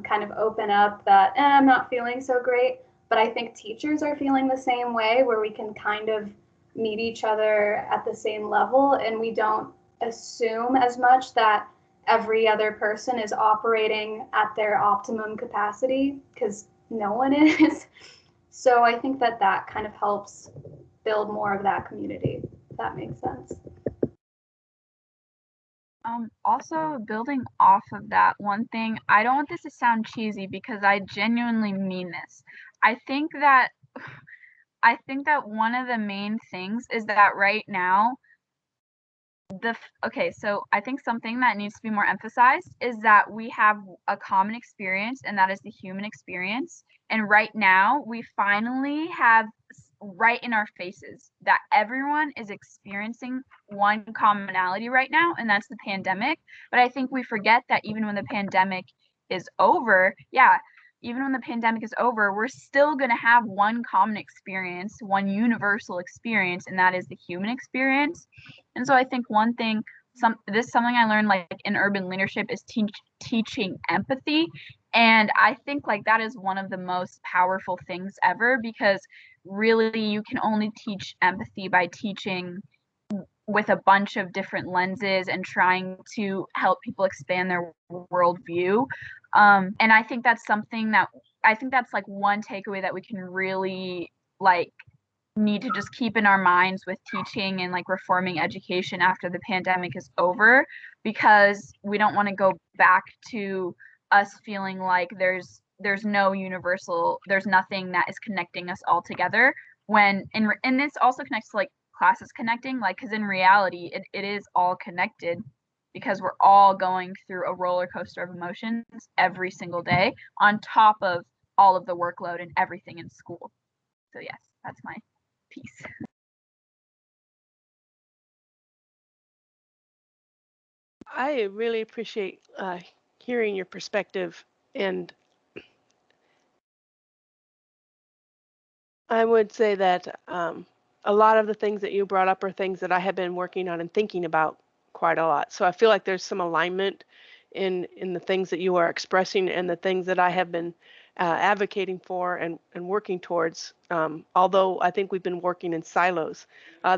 kind of open up that I'm not feeling so great. But I think teachers are feeling the same way, where we can kind of meet each other at the same level, and we don't assume as much that every other person is operating at their optimum capacity, because no one is. So I think that that kind of helps build more of that community, if that makes sense.
Also building off of that, one thing, I don't want this to sound cheesy because I genuinely mean this. I think that one of the main things is that right now, okay, so I think something that needs to be more emphasized is that we have a common experience, and that is the human experience. And right now, we finally have right in our faces that everyone is experiencing one commonality right now, and that's the pandemic. But I think we forget that even when the pandemic is over, we're still going to have one common experience, one universal experience, and that is the human experience. And so I think one thing, something I learned like in urban leadership is teaching empathy. And I think like that is one of the most powerful things ever, because really you can only teach empathy by teaching with a bunch of different lenses and trying to help people expand their worldview. And I think that's like one takeaway that we can really like need to just keep in our minds with teaching and like reforming education after the pandemic is over, because we don't want to go back to us feeling like there's nothing that is connecting us all together, and this also connects to like classes connecting, like, because in reality it is all connected, because we're all going through a roller coaster of emotions every single day on top of all of the workload and everything in school. So yes, that's my piece.
I really appreciate hearing your perspective, and I would say that a lot of the things that you brought up are things that I have been working on and thinking about quite a lot. So I feel like there's some alignment in the things that you are expressing and the things that I have been advocating for and working towards. Although I think we've been working in silos,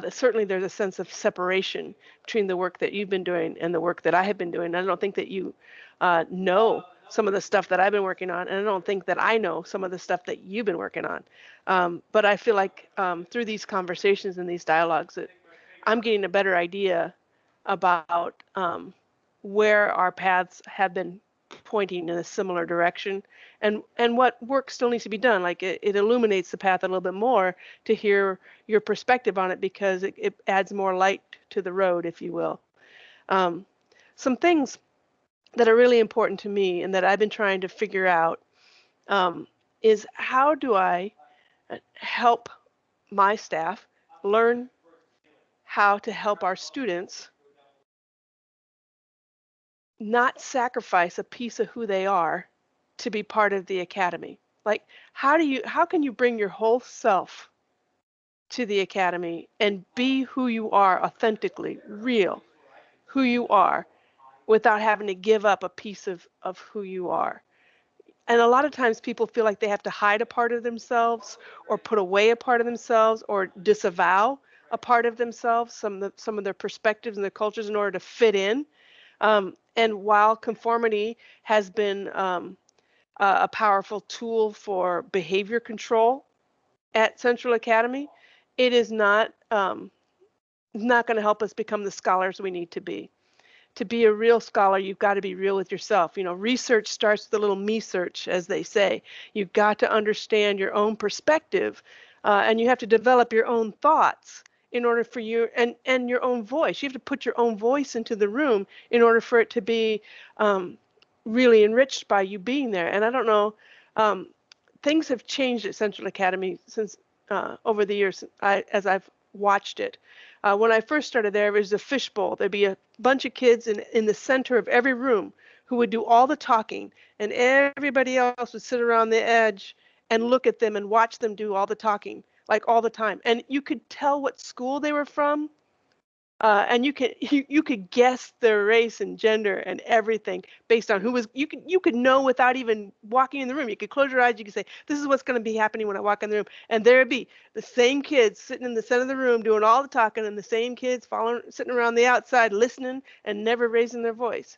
certainly there's a sense of separation between the work that you've been doing and the work that I have been doing. I don't think that you know some of the stuff that I've been working on, and I don't think that I know some of the stuff that you've been working on. But I feel like through these conversations and these dialogues that I'm getting a better idea about where our paths have been pointing in a similar direction, and what work still needs to be done. Like it illuminates the path a little bit more to hear your perspective on it, because it adds more light to the road, if you will. Some things that are really important to me and that I've been trying to figure out is how do I help my staff learn how to help our students not sacrifice a piece of who they are to be part of the academy. Like, how can you bring your whole self to the academy and be who you are authentically, real, who you are, without having to give up a piece of who you are? And a lot of times people feel like they have to hide a part of themselves or put away a part of themselves or disavow a part of themselves, some of their perspectives and their cultures, in order to fit in. And while conformity has been a powerful tool for behavior control at Central Academy, it is not going to help us become the scholars we need to be. To be a real scholar, you've got to be real with yourself. You know, research starts with a little me search, as they say. You've got to understand your own perspective, and you have to develop your own thoughts in order for you, and your own voice. You have to put your own voice into the room in order for it to be really enriched by you being there. And I don't know, things have changed at Central Academy since over the years as I've watched it. When I first started there, it was a fishbowl. There'd be a bunch of kids in the center of every room who would do all the talking, and everybody else would sit around the edge and look at them and watch them do all the talking, like all the time. And you could tell what school they were from And you could guess their race and gender and everything based on who was. You could know without even walking in the room. You could close your eyes. You could say, "This is what's going to be happening when I walk in the room," and there it be, the same kids sitting in the center of the room doing all the talking, and the same kids sitting around the outside listening and never raising their voice.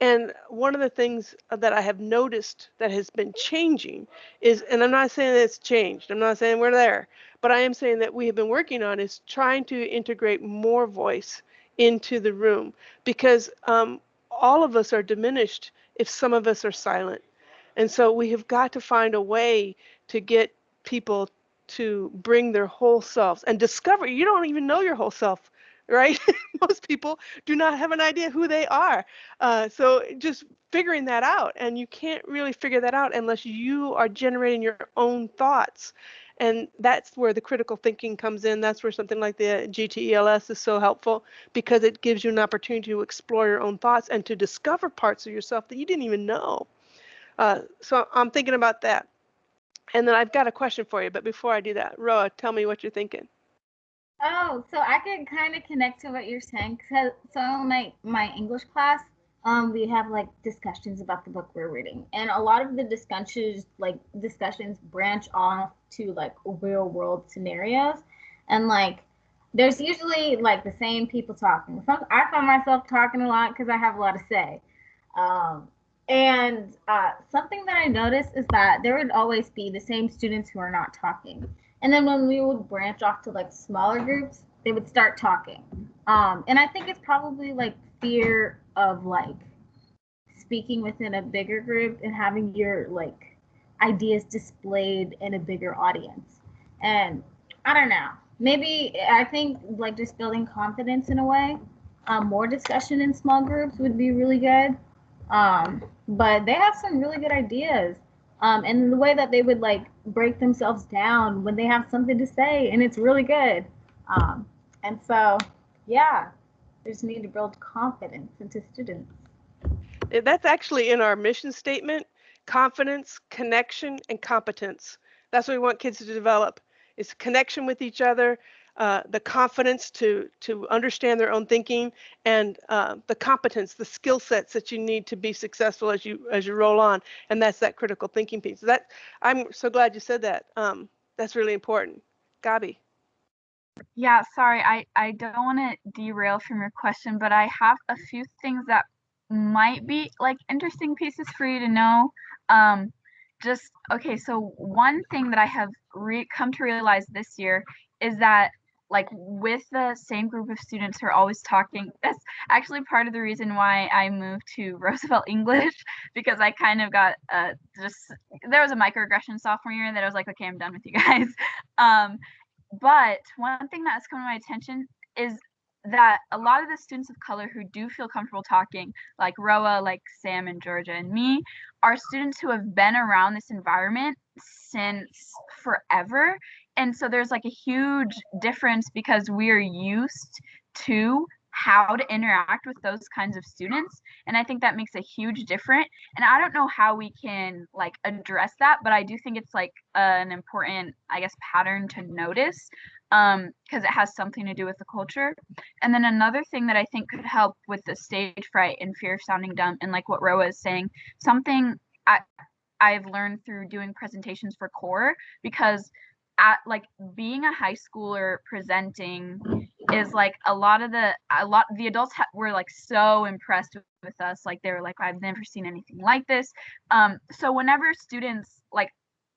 And one of the things that I have noticed that has been changing is, and I'm not saying that it's changed. I'm not saying we're there, but I am saying that we have been working on is trying to integrate more voice into the room, because all of us are diminished if some of us are silent. And so we have got to find a way to get people to bring their whole selves and discover you don't even know your whole self, right? Most people do not have an idea who they are. So just figuring that out, and you can't really figure that out unless you are generating your own thoughts. And that's where the critical thinking comes in. That's where something like the GTELS is so helpful, because it gives you an opportunity to explore your own thoughts and to discover parts of yourself that you didn't even know. So I'm thinking about that. And then I've got a question for you, but before I do that, Roa, tell me what you're thinking.
Oh, so I can kind of connect to what you're saying. Cause so my English class, we have like discussions about the book we're reading, and a lot of the discussions branch off to like real world scenarios, and like there's usually like the same people talking. I find myself talking a lot because I have a lot to say. And something that I noticed is that there would always be the same students who are not talking. And then when we would branch off to like smaller groups, they would start talking. And I think it's probably like fear of like speaking within a bigger group and having your like ideas displayed in a bigger audience. And I don't know, maybe I think like just building confidence in a way, more discussion in small groups would be really good. But they have some really good ideas. And the way that they would like break themselves down when they have something to say, and it's really good. And so, yeah, they just need to build confidence into students.
That's actually in our mission statement: confidence, connection, and competence. That's what we want kids to develop: is connection with each other, the confidence to understand their own thinking, and the competence, the skill sets that you need to be successful as you roll on. And that's that critical thinking piece. I'm so glad you said that. That's really important. Gabi.
Yeah, sorry, I don't want to derail from your question, but I have a few things that might be like interesting pieces for you to know. Okay, so one thing that I have come to realize this year is that like with the same group of students who are always talking, that's actually part of the reason why I moved to Roosevelt English, because I kind of got there was a microaggression sophomore year that I was like, okay, I'm done with you guys. But one thing that has come to my attention is that a lot of the students of color who do feel comfortable talking, like Roa, like Sam and Georgia and me, are students who have been around this environment since forever. And so there's like a huge difference because we are used to how to interact with those kinds of students. And I think that makes a huge difference. And I don't know how we can like address that, but I do think it's like an important, I guess, pattern to notice, because it has something to do with the culture. And then another thing that I think could help with the stage fright and fear of sounding dumb, and like what Roa is saying, something I've learned through doing presentations for CORE, because like being a high schooler presenting is like the adults were like so impressed with us. Like they were like, I've never seen anything like this. So whenever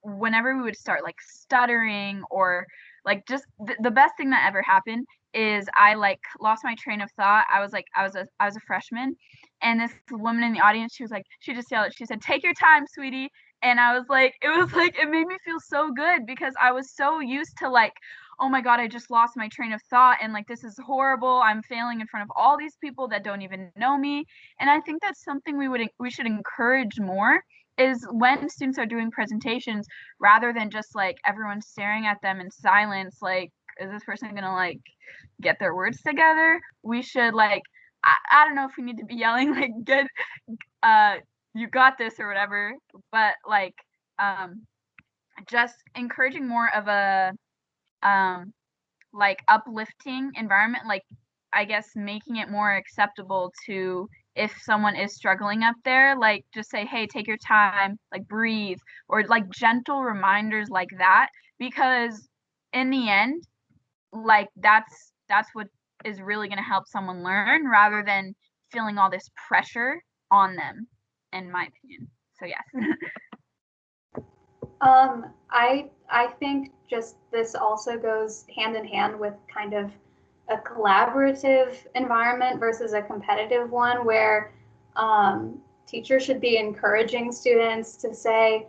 we would start like stuttering or like just the best thing that ever happened is I like lost my train of thought. I was a freshman, and this woman in the audience, she just yelled, she said, "Take your time, sweetie." And I was like, it made me feel so good, because I was so used to like, oh my God, I just lost my train of thought, and like, this is horrible. I'm failing in front of all these people that don't even know me. And I think that's something we should encourage more, is when students are doing presentations, rather than just like everyone staring at them in silence, like, is this person gonna like get their words together? We should like, I don't know if we need to be yelling like, get you got this or whatever, but like just encouraging more of a like uplifting environment. Like I guess, making it more acceptable to, if someone is struggling up there, like just say, hey, take your time, like breathe, or like gentle reminders like that, because in the end, like that's what is really going to help someone learn, rather than feeling all this pressure on them, in my opinion. So yes.
I think just this also goes hand in hand with kind of a collaborative environment versus a competitive one, where teachers should be encouraging students to say,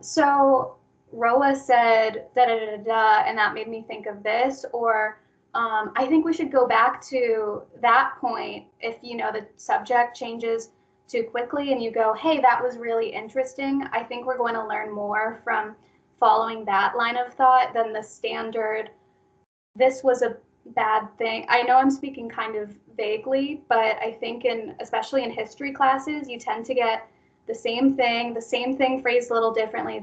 so Roa said da da da da, and that made me think of this, or I think we should go back to that point if the subject changes too quickly and you go, hey, that was really interesting. I think we're going to learn more from following that line of thought than the standard, this was a bad thing. I know I'm speaking kind of vaguely, but I think especially in history classes, you tend to get the same thing phrased a little differently,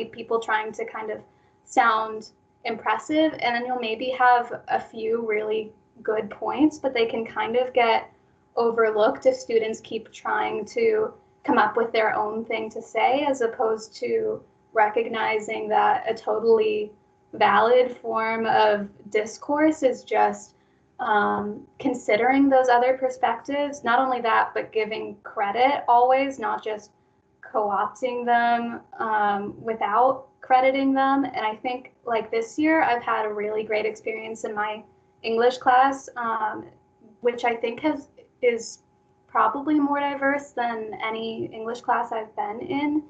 people trying to kind of sound impressive, and then you'll maybe have a few really good points, but they can kind of get overlooked if students keep trying to come up with their own thing to say, as opposed to recognizing that a totally valid form of discourse is just considering those other perspectives. Not only that, but giving credit always, not just co-opting them without crediting them. And I think like this year, I've had a really great experience in my English class, which I think is probably more diverse than any English class I've been in,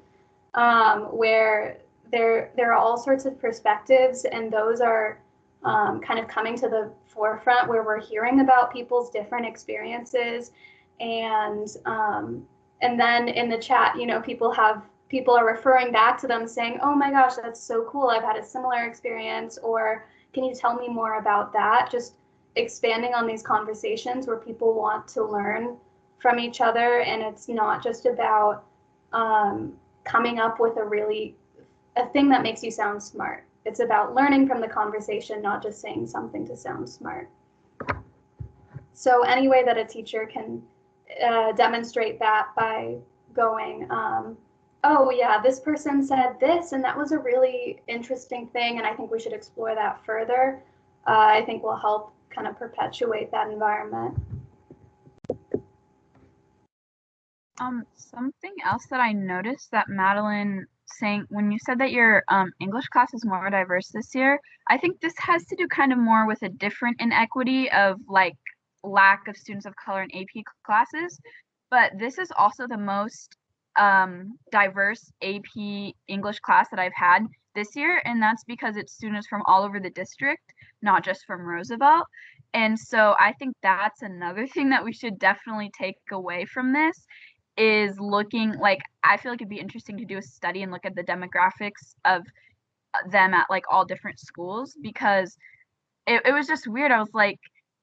where there are all sorts of perspectives, and those are kind of coming to the forefront, where we're hearing about people's different experiences, and then in the chat, people are referring back to them saying, oh my gosh, that's so cool, I've had a similar experience, or can you tell me more about that? Just expanding on these conversations where people want to learn from each other, and it's not just about coming up with a thing that makes you sound smart. It's about learning from the conversation, not just saying something to sound smart. So any way that a teacher can demonstrate that by going, oh yeah, this person said this, and that was a really interesting thing, and I think we should explore that further, I think will help kind of perpetuate that environment.
Something else that I noticed that Madeline saying, when you said that your English class is more diverse this year, I think this has to do kind of more with a different inequity of like lack of students of color in AP classes, but this is also the most diverse AP English class that I've had this year, and that's because it's students from all over the district, not just from Roosevelt. And so I think that's another thing that we should definitely take away from this, is looking, like, I feel like it'd be interesting to do a study and look at the demographics of them at like all different schools, because it was just weird. I was like,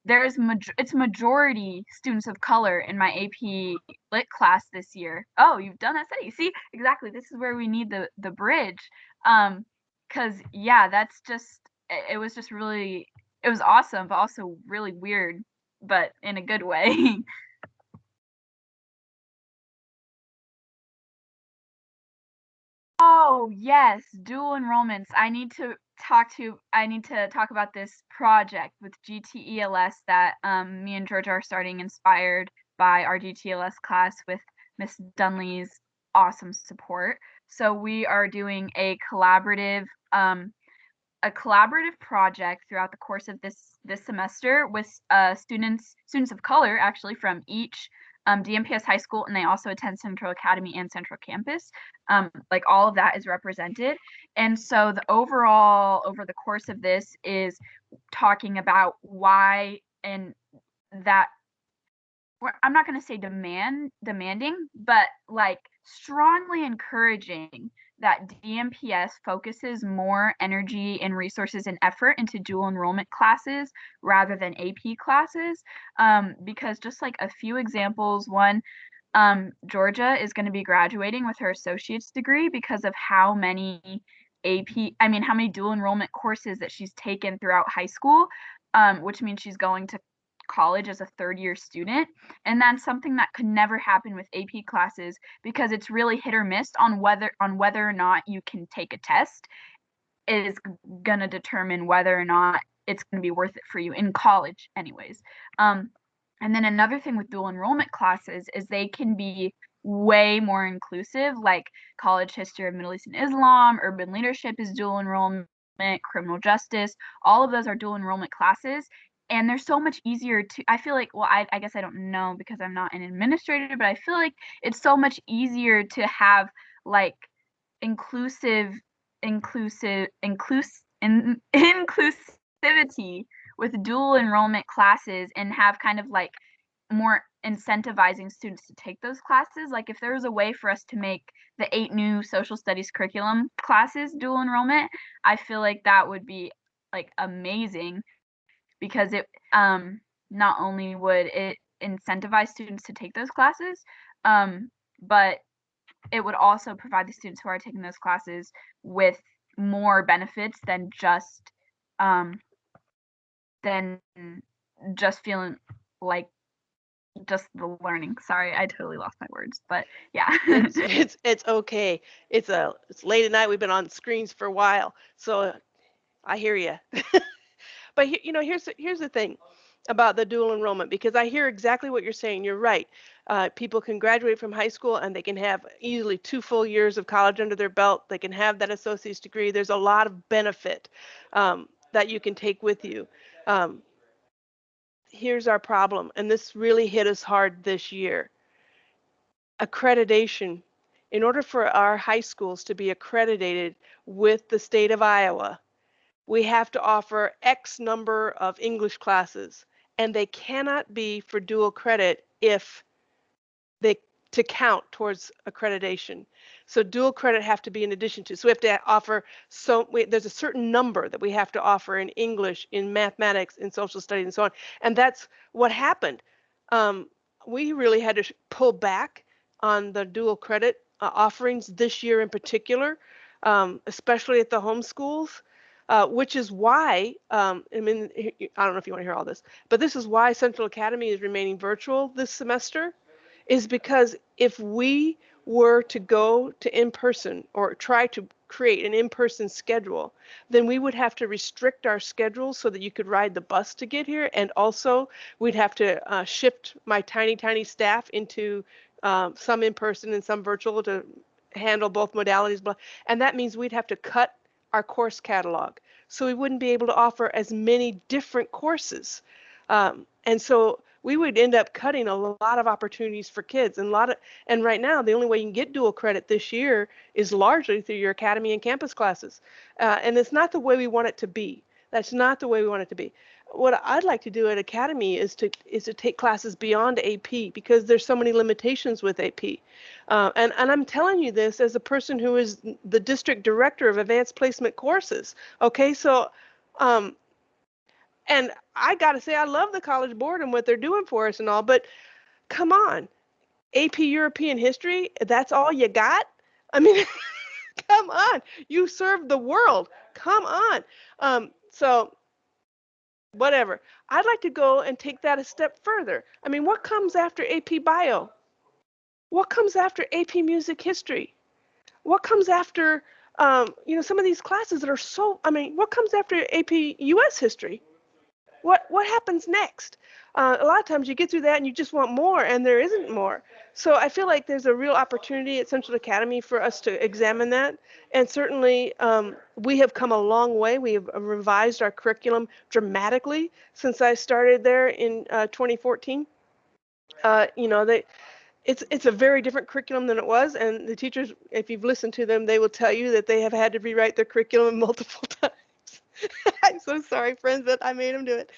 it's majority students of color in my AP Lit class this year. Oh, you've done that study. See, exactly. This is where we need the bridge. Because yeah, that's just, it was just really, it was awesome, but also really weird, but in a good way. Oh, yes, dual enrollments. I need to talk about this project with GTELS that me and Georgia are starting, inspired by our GTELS class with Miss Dunley's awesome support. So we are doing a collaborative project throughout the course of this semester with students of color, actually, from each DMPS high school, and they also attend Central Academy and Central Campus. Like, all of that is represented. And so the overall, over the course of this, is talking about why, and that I'm not going to say demanding, but like strongly encouraging that DMPS focuses more energy and resources and effort into dual enrollment classes rather than AP classes. Because just like a few examples, one, Georgia is going to be graduating with her associate's degree because of how many dual enrollment courses that she's taken throughout high school. which means she's going to college as a third-year student, and that's something that could never happen with AP classes because it's really hit or miss on whether or not you can take a test. It is gonna determine whether or not it's gonna be worth it for you in college, anyways. And then another thing with dual enrollment classes is they can be way more inclusive, like college history of Middle East and Islam, urban leadership is dual enrollment, criminal justice, all of those are dual enrollment classes. And they're so much easier to, I feel like, well, I guess I don't know because I'm not an administrator, but I feel like it's so much easier to have like inclusivity with dual enrollment classes and have kind of like more incentivizing students to take those classes. Like if there was a way for us to make the 8 new social studies curriculum classes dual enrollment, I feel like that would be like amazing because it not only would it incentivize students to take those classes, but it would also provide the students who are taking those classes with more benefits than just feeling like just the learning. Sorry, I totally lost my words, but yeah.
It's okay. It's late at night. We've been on screens for a while, so I hear you. But here's the thing about the dual enrollment, because I hear exactly what you're saying. You're right. People can graduate from high school and they can have easily 2 full years of college under their belt. They can have that associate's degree. There's a lot of benefit that you can take with you. Here's our problem, and this really hit us hard this year. Accreditation. In order for our high schools to be accredited with the state of Iowa, we have to offer X number of English classes, and they cannot be for dual credit if they to count towards accreditation. So dual credit have to be in addition to. So we have to offer, there's a certain number that we have to offer in English, in mathematics, in social studies, and so on. And that's what happened. We really had to pull back on the dual credit offerings this year in particular, especially at the homeschools. Which is why, I don't know if you want to hear all this, but this is why Central Academy is remaining virtual this semester, is because if we were to go to in-person or try to create an in-person schedule, then we would have to restrict our schedule so that you could ride the bus to get here. And also we'd have to shift my tiny staff into some in-person and some virtual to handle both modalities. And that means we'd have to cut our course catalog. So we wouldn't be able to offer as many different courses. And so we would end up cutting a lot of opportunities for kids and right now the only way you can get dual credit this year is largely through your academy and campus classes. And it's not the way we want it to be. That's not the way we want it to be. What I'd like to do at Academy is to take classes beyond AP because there's so many limitations with AP. And I'm telling you this as a person who is the district director of advanced placement courses. Okay, so and I got to say I love the College Board and what they're doing for us and all, but come on, AP European history, that's all you got? I mean, come on, you serve the world. Come on. So whatever. I'd like to go and take that a step further. I mean, what comes after AP Bio? What comes after AP Music History? What comes after, some of these classes that are what comes after AP US History? What happens next? A lot of times you get through that and you just want more, and there isn't more. So I feel like there's a real opportunity at Central Academy for us to examine that. And certainly we have come a long way. We have revised our curriculum dramatically since I started there in 2014. It's a very different curriculum than it was, and the teachers, if you've listened to them, they will tell you that they have had to rewrite their curriculum multiple times. I'm so sorry, friends, that I made them do it.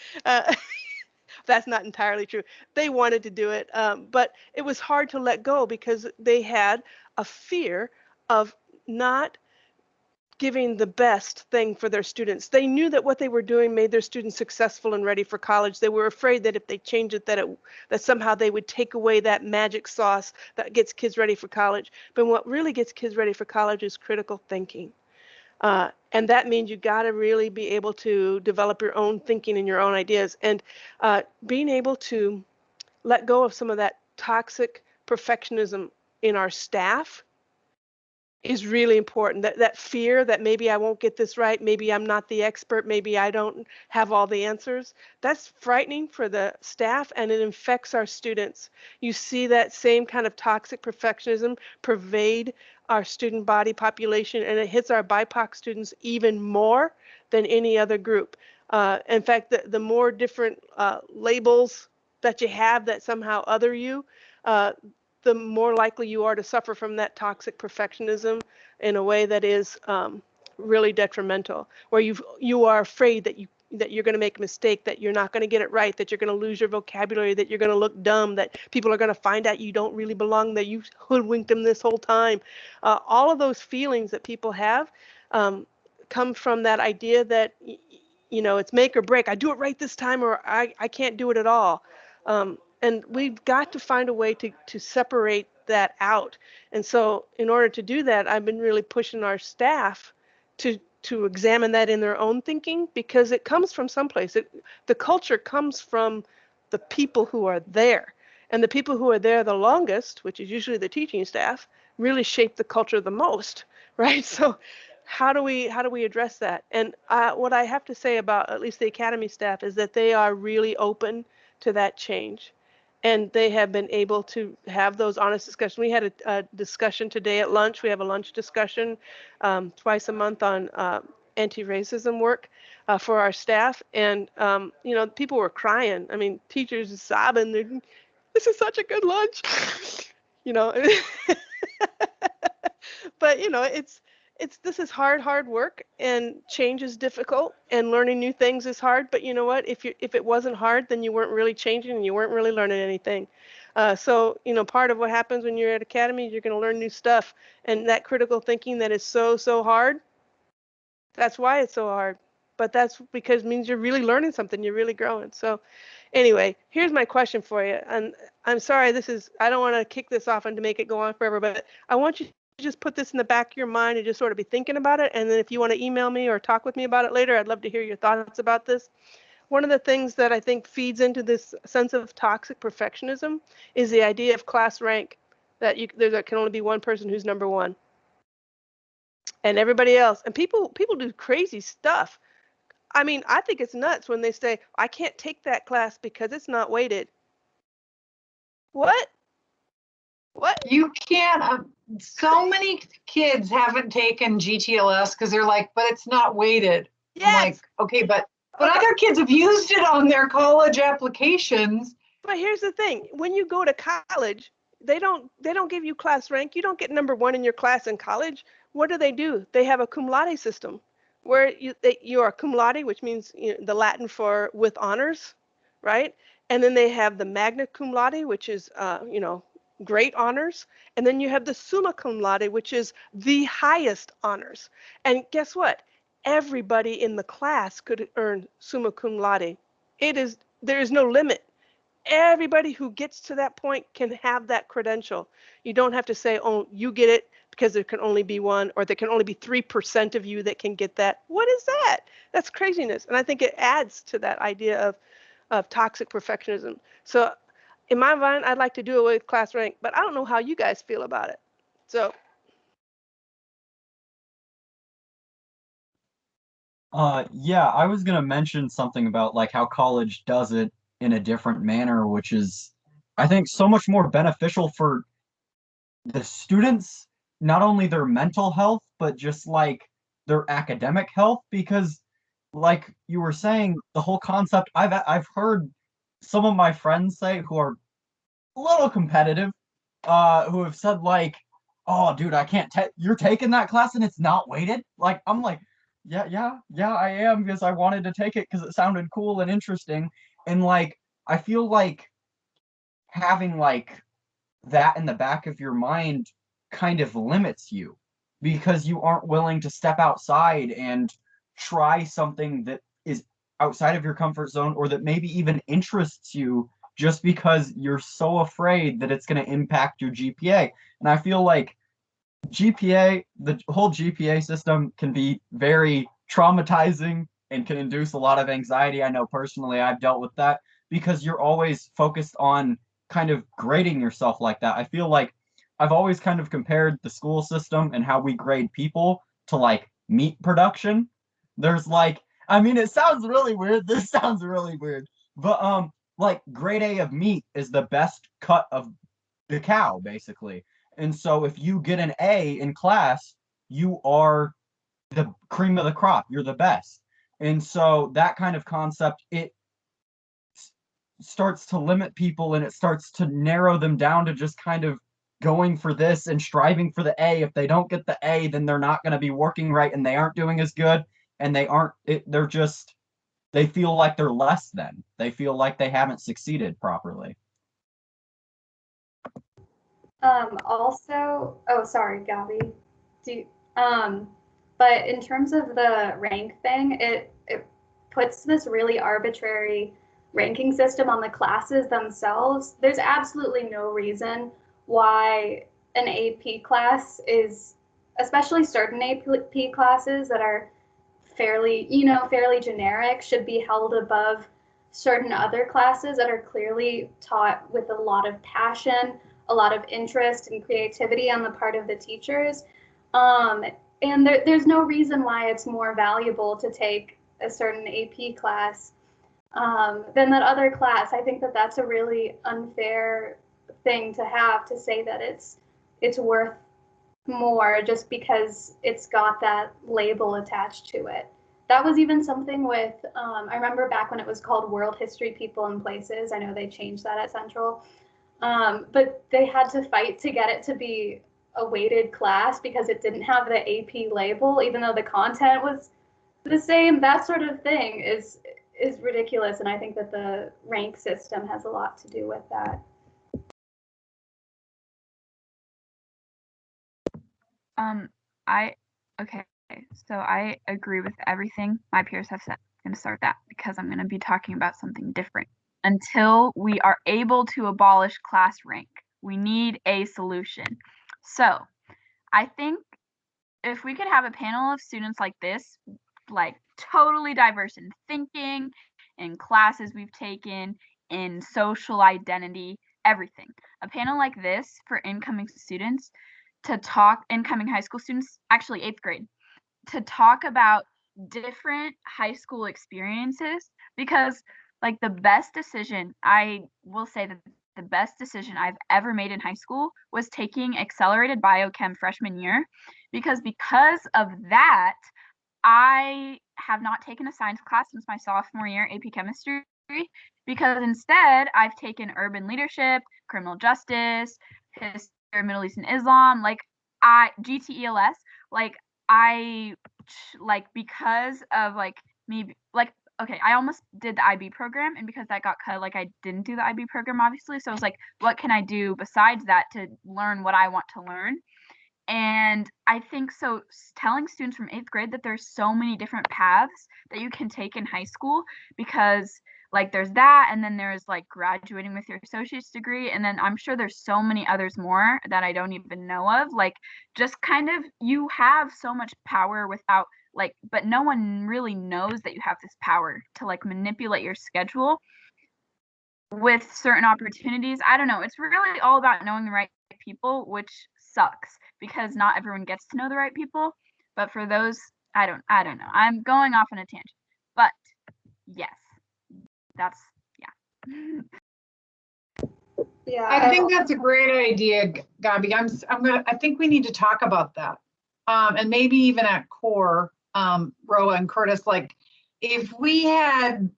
That's not entirely true. They wanted to do it, but it was hard to let go because they had a fear of not giving the best thing for their students. They knew that what they were doing made their students successful and ready for college. They were afraid that if they changed it, that somehow they would take away that magic sauce that gets kids ready for college. But what really gets kids ready for college is critical thinking. And that means you got to really be able to develop your own thinking and your own ideas, and being able to let go of some of that toxic perfectionism in our staff is really important. That fear that maybe I won't get this right, maybe I'm not the expert, maybe I don't have all the answers. That's frightening for the staff, and it infects our students. You see that same kind of toxic perfectionism pervade our student body population, and it hits our BIPOC students even more than any other group. In fact, the more different labels that you have that somehow other you, the more likely you are to suffer from that toxic perfectionism in a way that is really detrimental, where you are afraid that you're going to make a mistake, that you're not going to get it right, that you're going to lose your vocabulary, that you're going to look dumb, that people are going to find out you don't really belong, that you hoodwinked them this whole time. All of those feelings that people have come from that idea that it's make or break. I do it right this time, or I can't do it at all. And we've got to find a way to separate that out. And so in order to do that, I've been really pushing our staff to examine that in their own thinking, because it comes from someplace. The culture comes from the people who are there. And the people who are there the longest, which is usually the teaching staff, really shape the culture the most, right? So how do we address that? And what I have to say about at least the academy staff is that they are really open to that change. And they have been able to have those honest discussions. We had a discussion today at lunch. We have a lunch discussion twice a month on anti-racism work for our staff. And, people were crying. I mean, teachers sobbing. This is such a good lunch, But, this is hard work, and change is difficult, and learning new things is hard. But you know what? If it wasn't hard, then you weren't really changing, and you weren't really learning anything. So part of what happens when you're at academy, you're going to learn new stuff, and that critical thinking that is so hard. That's why it's so hard. But that's because it means you're really learning something. You're really growing. So anyway, here's my question for you. And I'm sorry, I don't want to kick this off and to make it go on forever, but I want you just put this in the back of your mind and just sort of be thinking about it. And then if you want to email me or talk with me about it later, I'd love to hear your thoughts about this. One of the things that I think feeds into this sense of toxic perfectionism is the idea of class rank, that there can only be one person who's number one, and everybody else. And people do crazy stuff. I mean, I think it's nuts when they say, I can't take that class because it's not weighted. What?
You can't. So many kids haven't taken GTLS because they're like, but it's not weighted.
Yes.
I'm like, okay, but other kids have used it on their college applications.
But here's the thing: when you go to college, they don't give you class rank. You don't get number one in your class in college. What do? They have a cum laude system, where you are cum laude, which means the Latin for with honors, right? And then they have the magna cum laude, which is great honors, and then you have the summa cum laude, which is the highest honors. And guess what? Everybody in the class could earn summa cum laude. There is no limit. Everybody who gets to that point can have that credential. You don't have to say, oh, you get it because there can only be one, or there can only be 3% of you that can get that. What is that? That's craziness. And I think it adds to that idea of toxic perfectionism. So in my mind, I'd like to do away with class rank, but I don't know how you guys feel about it. So.
Yeah, I was gonna mention something about like how college does it in a different manner, which is, I think, so much more beneficial for the students, not only their mental health, but just like their academic health, because like you were saying, the whole concept, I've heard some of my friends say, who are a little competitive, who have said like, oh dude, I can't you're taking that class and it's not weighted. Like I'm like, yeah, I am, because I wanted to take it because it sounded cool and interesting. And like I feel like having like that in the back of your mind kind of limits you, because you aren't willing to step outside and try something that is outside of your comfort zone, or that maybe even interests you, just because you're so afraid that it's going to impact your GPA. And I feel like GPA, the whole GPA system can be very traumatizing and can induce a lot of anxiety. I know personally I've dealt with that because you're always focused on kind of grading yourself like that. I feel like I've always kind of compared the school system and how we grade people to like meat production. There's like, I mean, it sounds really weird. This sounds really weird, but like grade A of meat is the best cut of the cow, basically. And so if you get an A in class, you are the cream of the crop. You're the best. And so that kind of concept, it starts to limit people and it starts to narrow them down to just kind of going for this and striving for the A. If they don't get the A, then they're not going to be working right and they aren't doing as good and they're just, they feel like they're less than. They feel like they haven't succeeded properly.
Also, oh, sorry, Gabby. But in terms of the rank thing, it puts this really arbitrary ranking system on the classes themselves. There's absolutely no reason why an AP class is, especially certain AP classes that are fairly generic, should be held above certain other classes that are clearly taught with a lot of passion, a lot of interest and creativity on the part of the teachers. And there's no reason why it's more valuable to take a certain AP class than that other class. I think that that's a really unfair thing to have, to say that it's worth more just because it's got that label attached to it. That was even something with, I remember back when it was called World History People and Places. I know they changed that at Central. But they had to fight to get it to be a weighted class because it didn't have the AP label, even though the content was the same. That sort of thing is ridiculous, and I think that the rank system has a lot to do with that.
So I agree with everything my peers have said. I'm going to start that because I'm going to be talking about something different. Until we are able to abolish class rank, we need a solution. So I think if we could have a panel of students like this, like totally diverse in thinking, in classes we've taken, in social identity, everything. A panel like this for incoming students to talk, incoming high school students, actually 8th grade, to talk about different high school experiences, because like the best decision, I will say that the best decision I've ever made in high school was taking accelerated biochem freshman year, because of that, I have not taken a science class since my sophomore year, AP chemistry, because instead I've taken urban leadership, criminal justice, history of Middle East and Islam, like GTELS, because of like me, like, okay, I almost did the IB program, and because that got cut, like I didn't do the IB program, obviously. So I was like, what can I do besides that to learn what I want to learn? And I think so telling students from 8th grade that there's so many different paths that you can take in high school, because like there's that, and then there's like graduating with your associate's degree, and then I'm sure there's so many others more that I don't even know of. Like, just kind of, you have so much power without like, but no one really knows that you have this power to like manipulate your schedule with certain opportunities. I don't know. It's really all about knowing the right people, which sucks because not everyone gets to know the right people. But for those, I don't know. I'm going off on a tangent. But yes, that's, yeah.
Yeah,
I think that's a great idea, Gabby. I think we need to talk about that. And maybe even at core, Roa and Curtis, like if we had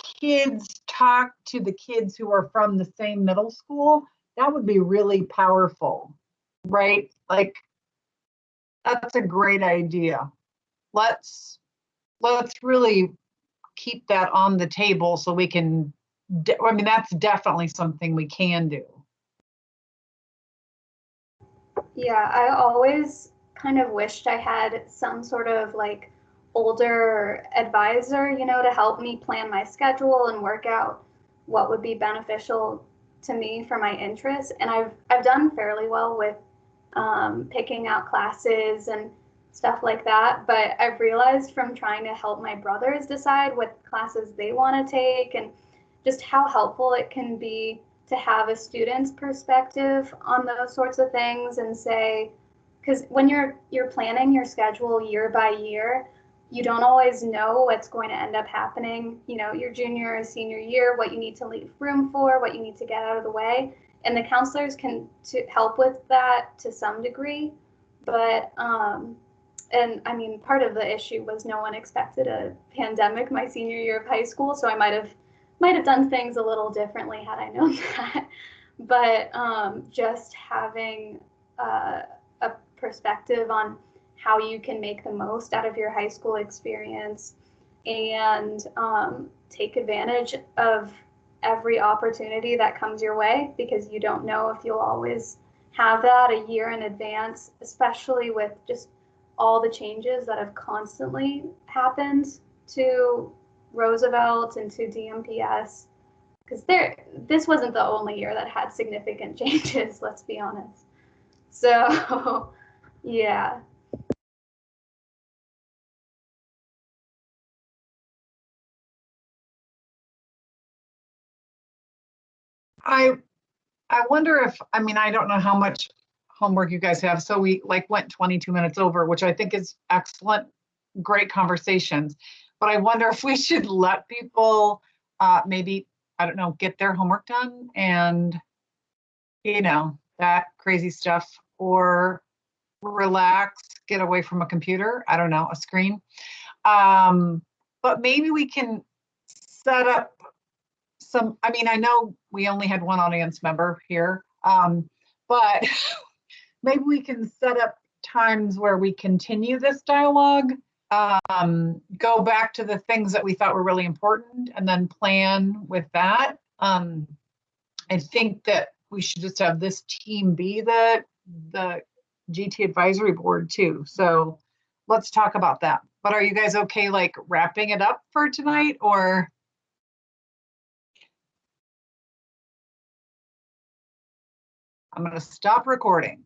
kids talk to the kids who are from the same middle school, that would be really powerful, right? Like, that's a great idea. Let's really keep that on the table so we can, I mean, that's definitely something we can do.
Yeah, I always kind of wished I had some sort of like older advisor, to help me plan my schedule and work out what would be beneficial to me for my interests. And I've done fairly well with picking out classes and stuff like that. But I've realized from trying to help my brothers decide what classes they want to take and just how helpful it can be to have a student's perspective on those sorts of things and say, because when you're planning your schedule year by year, you don't always know what's going to end up happening, you know, your junior or senior year, what you need to leave room for, what you need to get out of the way. And the counselors can help with that to some degree. But, and I mean, part of the issue was no one expected a pandemic my senior year of high school. So I might have done things a little differently had I known that. But just having a perspective on how you can make the most out of your high school experience and take advantage of every opportunity that comes your way, because you don't know if you'll always have that a year in advance, especially with just all the changes that have constantly happened to Roosevelt and to DMPS, because this wasn't the only year that had significant changes, let's be honest. So yeah.
I wonder if, I mean, I don't know how much homework you guys have. So we like went 22 minutes over, which I think is excellent, great conversations. But I wonder if we should let people maybe, I don't know, get their homework done and, you know, that crazy stuff, or relax, get away from a computer, I don't know, a screen. But maybe we can set up some, I mean, I know we only had one audience member here, but maybe we can set up times where we continue this dialogue, go back to the things that we thought were really important and then plan with that. I think that we should just have this team be the GT advisory board too. So let's talk about that. But are you guys okay like wrapping it up for tonight, or? I'm going to stop recording.